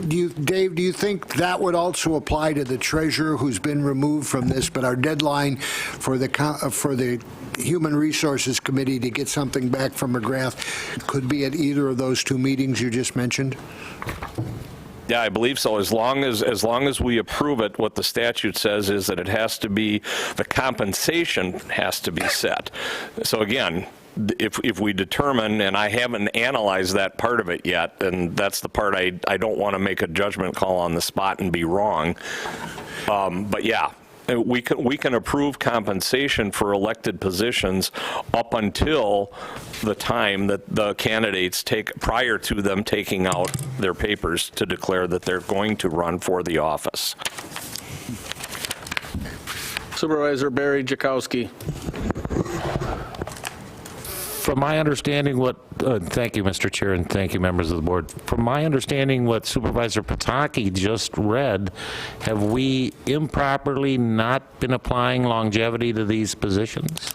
S: Dave, do you think that would also apply to the treasurer who's been removed from this, but our deadline for the Human Resources Committee to get something back from McGrath could be at either of those two meetings you just mentioned?
E: Yeah, I believe so. As long as we approve it, what the statute says is that it has to be, the compensation has to be set. So again, if we determine, and I haven't analyzed that part of it yet, and that's the part I don't want to make a judgment call on the spot and be wrong. But yeah, we can approve compensation for elected positions up until the time that the candidates take, prior to them taking out their papers to declare that they're going to run for the office.
B: Supervisor Barry Jakowski.
U: From my understanding, thank you, Mr. Chair, and thank you, members of the board. From my understanding, what Supervisor Pataki just read, have we improperly not been applying longevity to these positions?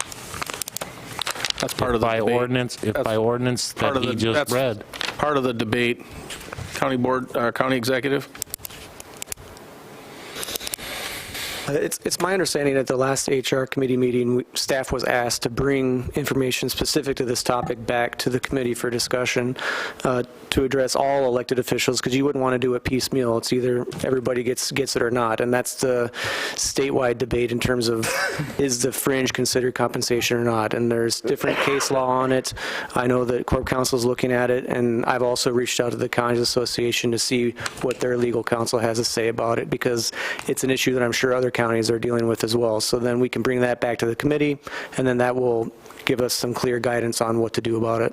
B: That's part of the
U: by
B: debate.
U: ordinance, if by ordinance that he just
B: that's
U: read.
B: Part of the debate. County Executive?
D: It's my understanding at the last HR committee meeting, staff was asked to bring information specific to this topic back to the committee for discussion to address all elected officials, because you wouldn't want to do it piecemeal. It's either everybody gets it or not, and that's the statewide debate in terms of is the fringe considered compensation or not, and there's different case law on it. I know that Corp Counsel is looking at it, and I've also reached out to the Counties Association to see what their legal counsel has to say about it, because it's an issue that I'm sure other counties are dealing with as well. So then we can bring that back to the committee, and then that will give us some clear guidance on what to do about it.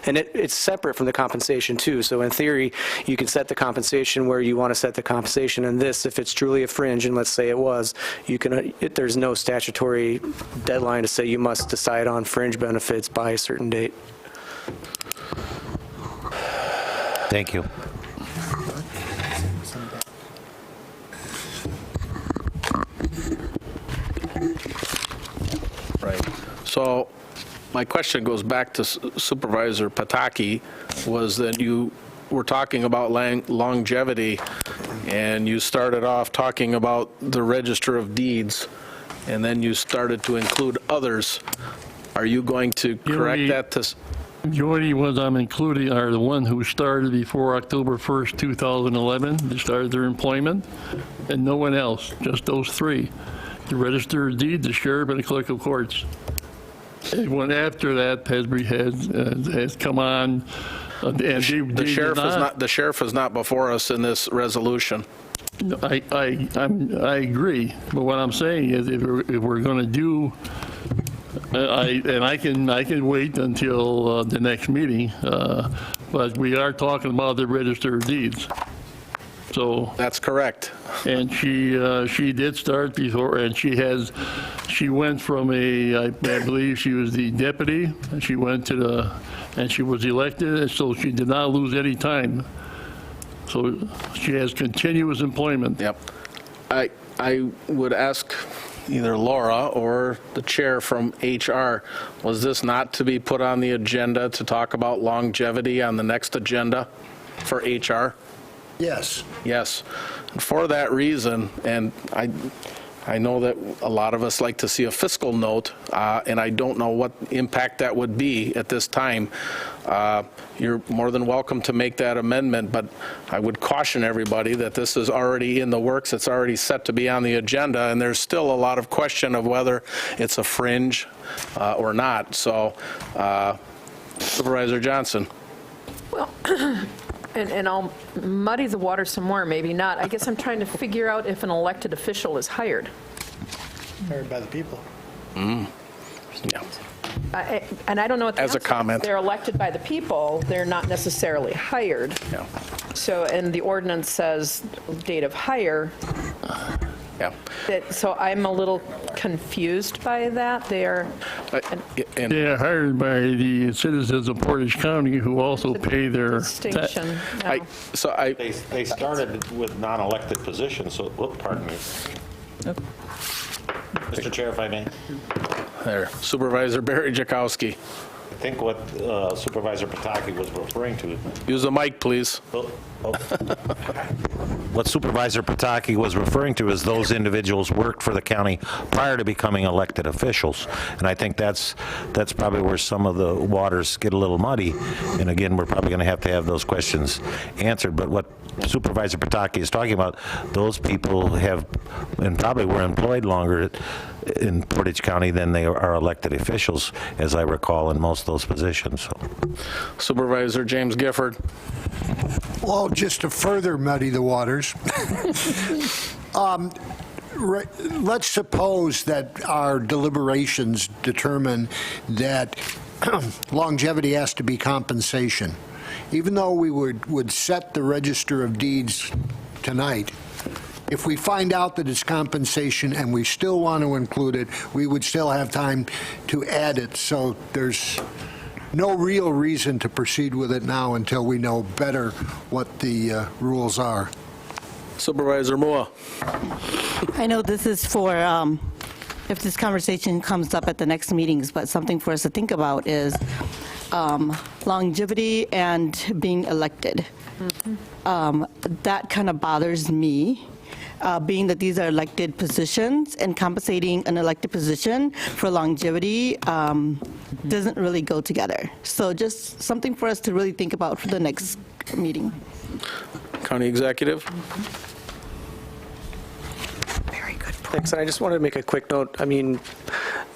D: And it's separate from the compensation too. So in theory, you can set the compensation where you want to set the compensation. And this, if it's truly a fringe, and let's say it was, you can. There's no statutory deadline to say you must decide on fringe benefits by a certain date.
U: Thank you.
B: Right. So my question goes back to Supervisor Pataki, was that you were talking about longevity, and you started off talking about the Register of Deeds, and then you started to include others. Are you going to correct that to...
L: The only ones I'm including are the one who started before October 1st, 2011. They started their employment, and no one else, just those three. The Register of Deeds, the Sheriff, and the Clerk of Courts. Everyone after that has come on.
B: The sheriff is not before us in this resolution.
L: No, I agree, but what I'm saying is if we're going to do, I can wait until the next meeting, but we are talking about the Register of Deeds. So
B: that's correct.
L: And she did start before, and she went from I believe she was the deputy, and she went to and she was elected, and so she did not lose any time. So she has continuous employment.
B: Yep. I would ask either Laura or the chair from HR, was this not to be put on the agenda to talk about longevity on the next agenda for HR?
S: Yes.
B: Yes. And for that reason, and I know that a lot of us like to see a fiscal note, and I don't know what impact that would be at this time. You're more than welcome to make that amendment, but I would caution everybody that this is already in the works. It's already set to be on the agenda, and there's still a lot of question of whether it's a fringe or not. So, Supervisor Johnson.
M: Well, and I'll muddy the water some more, maybe not. I guess I'm trying to figure out if an elected official is hired.
T: Hired by the people.
B: Yeah.
M: And I don't know what the
B: As a
M: answer is.
B: comment.
M: They're elected by the people, they're not necessarily hired.
B: Yeah.
M: So, and the ordinance says date of hire.
B: Yeah.
M: So I'm a little confused by that.
L: They are hired by the citizens of Portage County who also pay their
M: distinction.
U: They started with non-elected positions, so, pardon me. Mr. Chair, if I may.
B: There, Supervisor Barry Jakowski.
U: I think what Supervisor Pataki was referring to.
B: Use the mic, please.
U: What Supervisor Pataki was referring to is those individuals worked for the county prior to becoming elected officials. And I think that's probably where some of the waters get a little muddy. And again, we're probably going to have those questions answered. But what Supervisor Pataki is talking about, those people have, and probably were employed longer in Portage County than they are elected officials, as I recall, in most of those positions. So.
B: Supervisor James Gifford.
S: Well, just to further muddy the waters, let's suppose that our deliberations determine that longevity has to be compensation. Even though we would set the Register of Deeds tonight, if we find out that it's compensation and we still want to include it, we would still have time to add it. So there's no real reason to proceed with it now until we know better what the rules are.
B: Supervisor Mua.
C: I know this is for, if this conversation comes up at the next meetings, but something for us to think about is longevity and being elected. That kind of bothers me, being that these are elected positions, and compensating an elected position for longevity doesn't really go together. So just something for us to really think about for the next meeting.
B: County Executive.
D: Thanks, and I just wanted to make a quick note. I mean,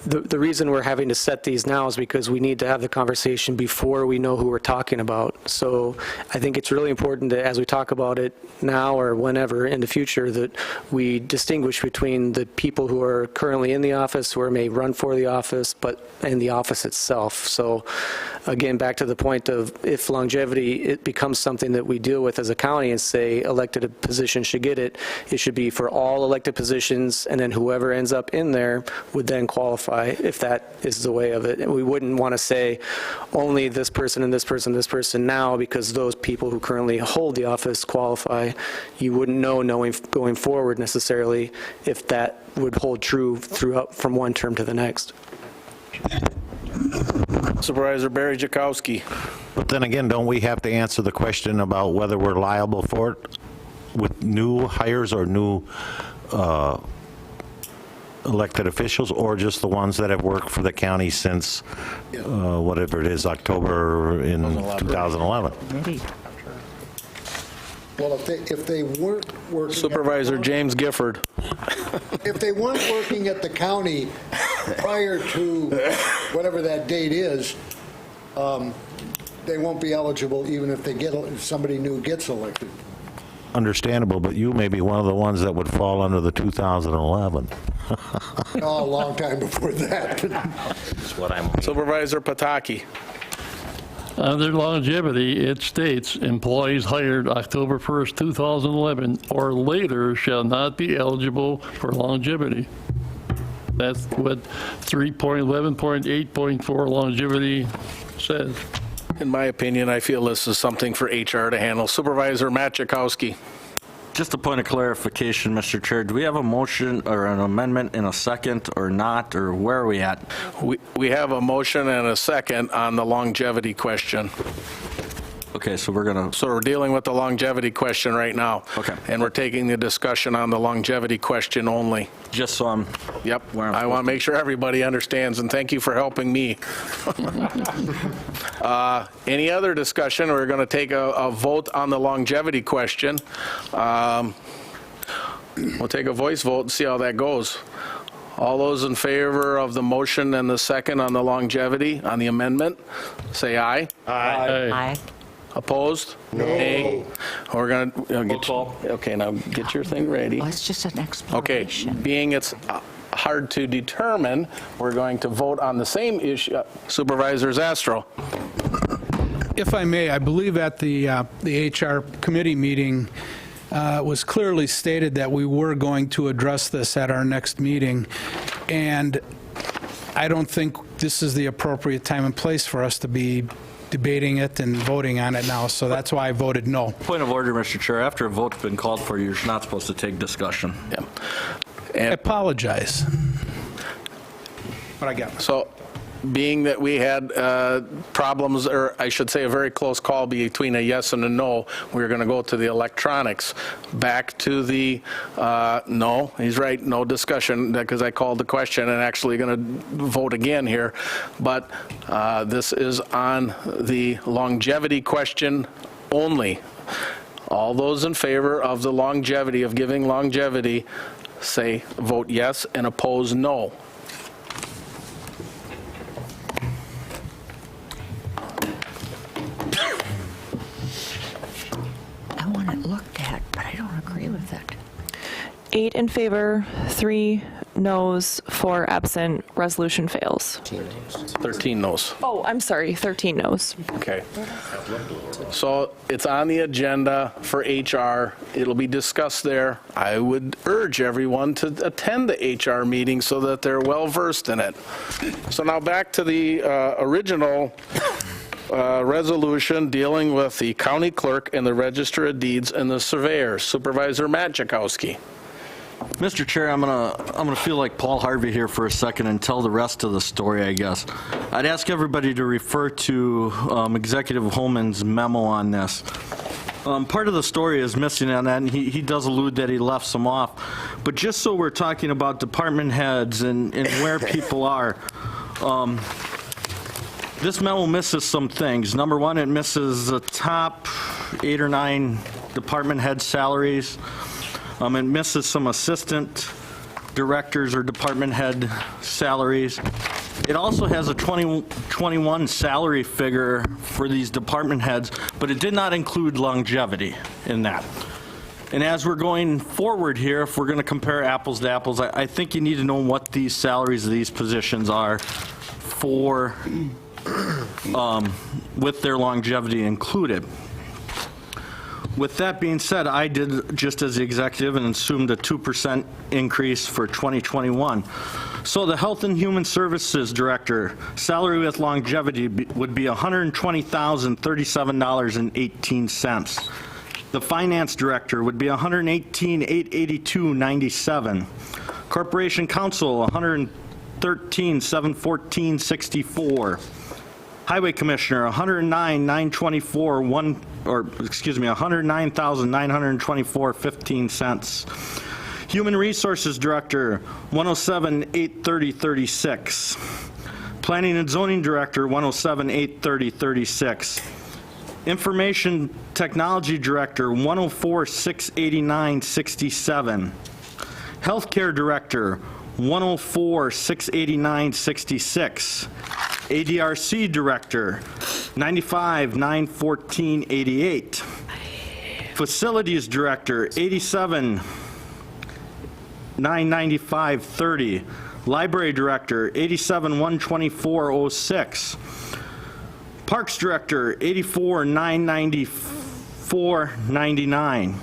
D: the reason we're having to set these now is because we need to have the conversation before we know who we're talking about. So I think it's really important that as we talk about it now or whenever in the future, that we distinguish between the people who are currently in the office, who may run for the office, but in the office itself. So again, back to the point of if longevity, it becomes something that we deal with as a county and say elected position should get it, it should be for all elected positions, and then whoever ends up in there would then qualify if that is the way of it. And we wouldn't want to say only this person and this person now, because those people who currently hold the office qualify. You wouldn't know going forward necessarily if that would hold true throughout from one term to the next.
B: Supervisor Barry Jakowski.
U: But then again, don't we have to answer the question about whether we're liable for it with new hires or new elected officials, or just the ones that have worked for the county since whatever it is, October in 2011?
S: Well, if they weren't working...
B: Supervisor James Gifford.
S: If they weren't working at the county prior to whatever that date is, they won't be eligible even if somebody new gets elected.
U: Understandable, but you may be one of the ones that would fall under the 2011.
S: A long time before that.
U: That's what I'm...
B: Supervisor Pataki.
L: Under longevity, it states, employees hired October 1st, 2011 or later shall not be eligible for longevity. That's what 3.11.8.4 longevity says.
B: In my opinion, I feel this is something for HR to handle. Supervisor Matt Jakowski.
R: Just a point of clarification, Mr. Chair, do we have a motion or an amendment in a second or not, or where are we at?
B: We have a motion and a second on the longevity question.
R: Okay, so we're
B: dealing with the longevity question right now.
R: Okay.
B: And we're taking the discussion on the longevity question only.
R: Just so I'm...
B: Yep. I want to make sure everybody understands, and thank you for helping me. Any other discussion? We're going to take a vote on the longevity question. We'll take a voice vote and see how that goes. All those in favor of the motion and the second on the longevity, on the amendment, say aye.
L: Aye.
C: Aye.
B: Opposed? No. Nay. We're going to get okay, now get your thing ready.
C: Well, it's just an
B: Okay,
C: explanation.
B: being it's hard to determine, we're going to vote on the same issue. Supervisor Zastro.
G: If I may, I believe at the HR committee meeting, it was clearly stated that we were going to address this at our next meeting, and I don't think this is the appropriate time and place for us to be debating it and voting on it now, so that's why I voted no.
R: Point of order, Mr. Chair. After a vote's been called for, you're not supposed to take discussion.
B: Yeah.
G: I apologize. But I got it.
B: So, being that we had problems, or I should say a very close call between a yes and a no, we're going to go to the electronics. Back to the no, he's right, no discussion, because I called the question and actually going to vote again here. But this is on the longevity question only. All those in favor of the longevity, of giving longevity, say vote yes, and oppose no.
C: I want it looked at, but I don't agree with it.
F: 8 in favor, 3 noes, 4 absent. Resolution fails.
B: 13 noes.
F: Oh, I'm sorry, 13 noes.
B: Okay. So it's on the agenda for HR. It'll be discussed there. I would urge everyone to attend the HR meeting so that they're well versed in it. So now back to the original resolution dealing with the county clerk and the register of deeds and the surveyor. Supervisor Matt Jakowski.
R: Mr. Chair, I'm gonna feel like Paul Harvey here for a second and tell the rest of the story, I guess. I'd ask everybody to refer to Executive Holman's memo on this. Part of the story is missing on that, and he does allude that he left some off. But just so we're talking about department heads and where people are, this memo misses some things. Number one, it misses the top 8 or 9 department head salaries. It misses some assistant directors or department head salaries. It also has a 2021 salary figure for these department heads, but it did not include longevity in that. And as we're going forward here, if we're going to compare apples to apples, I think you need to know what these salaries of these positions are for, with their longevity included. With that being said, I did just as the executive and assumed a 2% increase for 2021. So the Health and Human Services Director, salary with longevity would be $120,037.18. The Finance Director would be $118,882.97. Corporation Counsel, $113,714.64. Highway Commissioner, $109,924.15. Human Resources Director, $107,830.36. Planning and Zoning Director, $107,830.36. Information Technology Director, $104,689.67. Healthcare Director, $104,689.66. ADRC Director, $95,914.88. Facilities Director, $87,995.30. Library Director, $87,124.06. Parks Director, $84,994.99.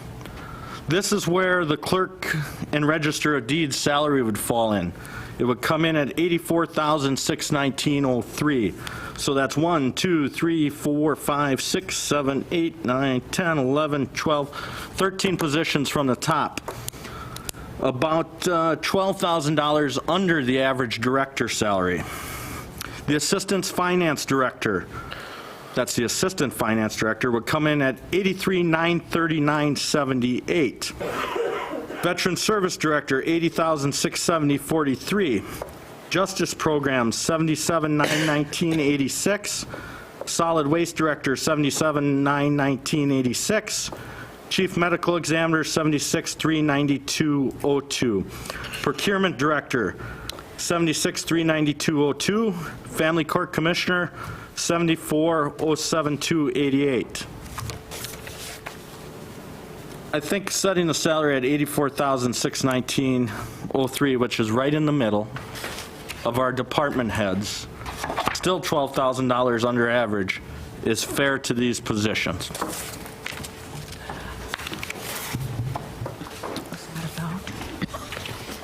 R: This is where the clerk and register of deeds salary would fall in. It would come in at $84,619.03. So that's 1, 2, 3, 4, 5, 6, 7, 8, 9, 10, 11, 12, 13 positions from the top. About $12,000 under the average director salary. The Assistant Finance Director, that's the Assistant Finance Director, would come in at $83,939.78. Veteran Service Director, $80,670.43. Justice Programs, $77,919.86. Solid Waste Director, $77,919.86. Chief Medical Examiner, $76,392.02. Procurement Director, $76,392.02. Family Court Commissioner, $74,072.88. I think setting the salary at $84,619.03, which is right in the middle of our department heads, still $12,000 under average, is fair to these positions.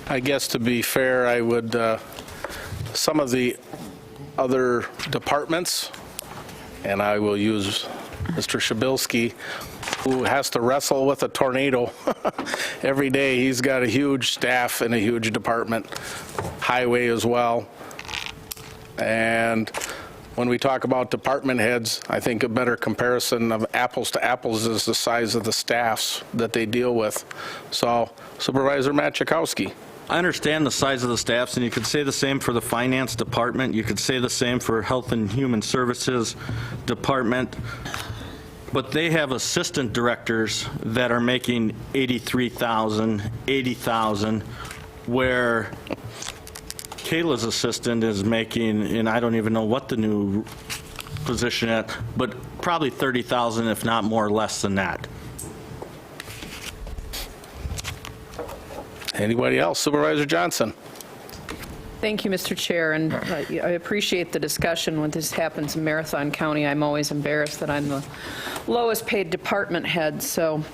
B: I guess to be fair, I would, some of the other departments, and I will use Mr. Shabilsky, who has to wrestle with a tornado every day. He's got a huge staff and a huge department, highway as well. And when we talk about department heads, I think a better comparison of apples to apples is the size of the staffs that they deal with. So Supervisor Matt Jakowski.
R: I understand the size of the staffs, and you could say the same for the Finance Department. You could say the same for Health and Human Services Department. But they have assistant directors that are making $83,000, $80,000, where Kayla's assistant is making, and I don't even know what the new position at, but probably $30,000, if not more or less than that.
B: Anybody else? Supervisor Johnson.
M: Thank you, Mr. Chair, and I appreciate the discussion. When this happens in Marathon County, I'm always embarrassed that I'm the lowest paid department head. So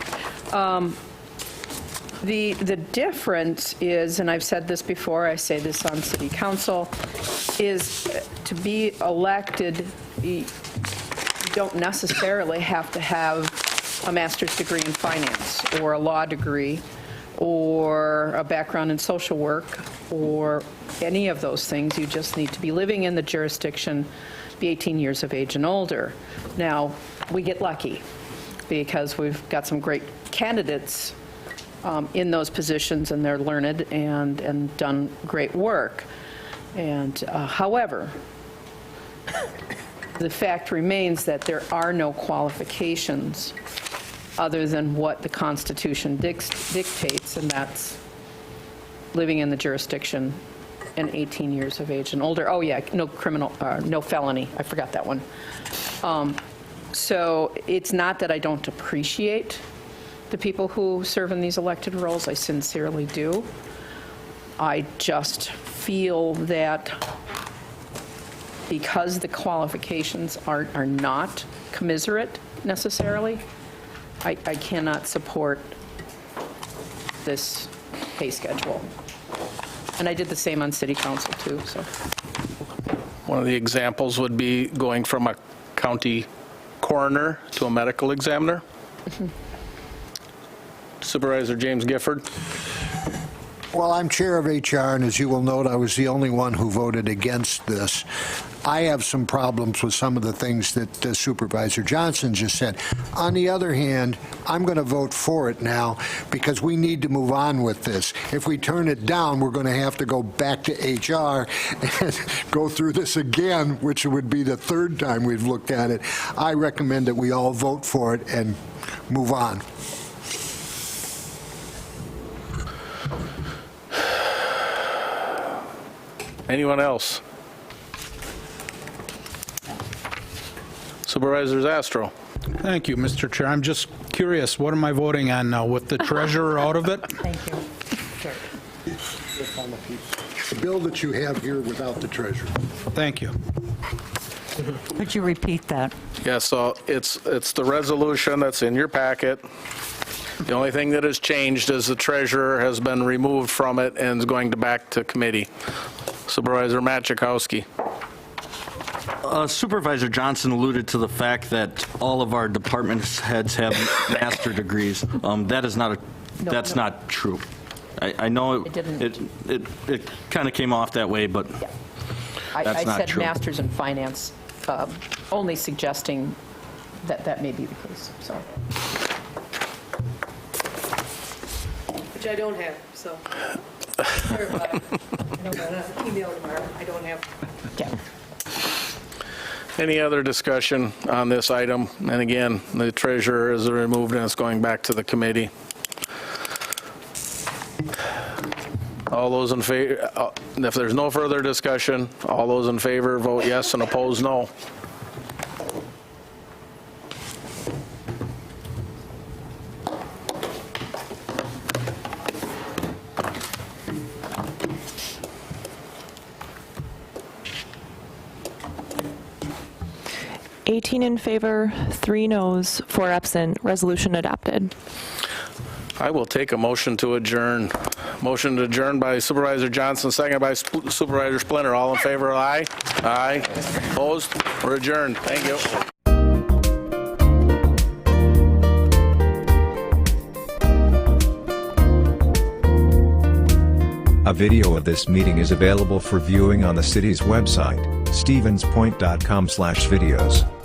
M: the difference is, and I've said this before, I say this on City Council, is to be elected, don't necessarily have to have a master's degree in finance or a law degree or a background in social work or any of those things. You just need to be living in the jurisdiction, be 18 years of age and older. Now, we get lucky because we've got some great candidates in those positions, and they're learned and done great work. And however, the fact remains that there are no qualifications other than what the Constitution dictates, and that's living in the jurisdiction and 18 years of age and older. Oh, yeah, no criminal, no felony. I forgot that one. So it's not that I don't appreciate the people who serve in these elected roles. I sincerely do. I just feel that because the qualifications are not commiserate necessarily, I cannot support this pay schedule. And I did the same on city council too, so.
B: One of the examples would be going from a county coroner to a medical examiner. Supervisor James Gifford.
S: Well, I'm chair of HR, and as you will note, I was the only one who voted against this. I have some problems with some of the things that Supervisor Johnson just said. On the other hand, I'm going to vote for it now because we need to move on with this. If we turn it down, we're going to have to go back to HR and go through this again, which would be the third time we've looked at it. I recommend that we all vote for it and move on.
B: Anyone else? Supervisor Zastro.
G: Thank you, Mr. Chair. I'm just curious, what am I voting on now, with the treasurer out of it?
K: Thank you.
S: The bill that you have here without the treasurer.
G: Thank you.
N: Could you repeat that?
B: Yeah, so it's the resolution that's in your packet. The only thing that has changed is the treasurer has been removed from it and is going back to committee. Supervisor Machikowski.
R: Supervisor Johnson alluded to the fact that all of our department heads have master degrees. That is not that's not true. I know it kind of came off that way, but
M: Yeah.
R: that's not
M: I said
R: true.
M: masters in finance, only suggesting that that may be the case, so.
V: Which I don't have, so. Sorry about it. I don't have an email tomorrow. I don't have.
M: Yeah.
B: Any other discussion on this item? And again, the treasurer is removed and it's going back to the committee. All those in favor, if there's no further discussion, all those in favor vote yes and oppose no.
F: $18 in favor, 3 noes, 4 absent. Resolution adopted.
B: I will take a motion to adjourn. Motion to adjourn by Supervisor Johnson, second by Supervisor Splinter. All in favor, aye? Aye. Opposed? We're adjourned. Thank you.
O: A video of this meeting is available for viewing on the city's website, stevenspoint.com/videos.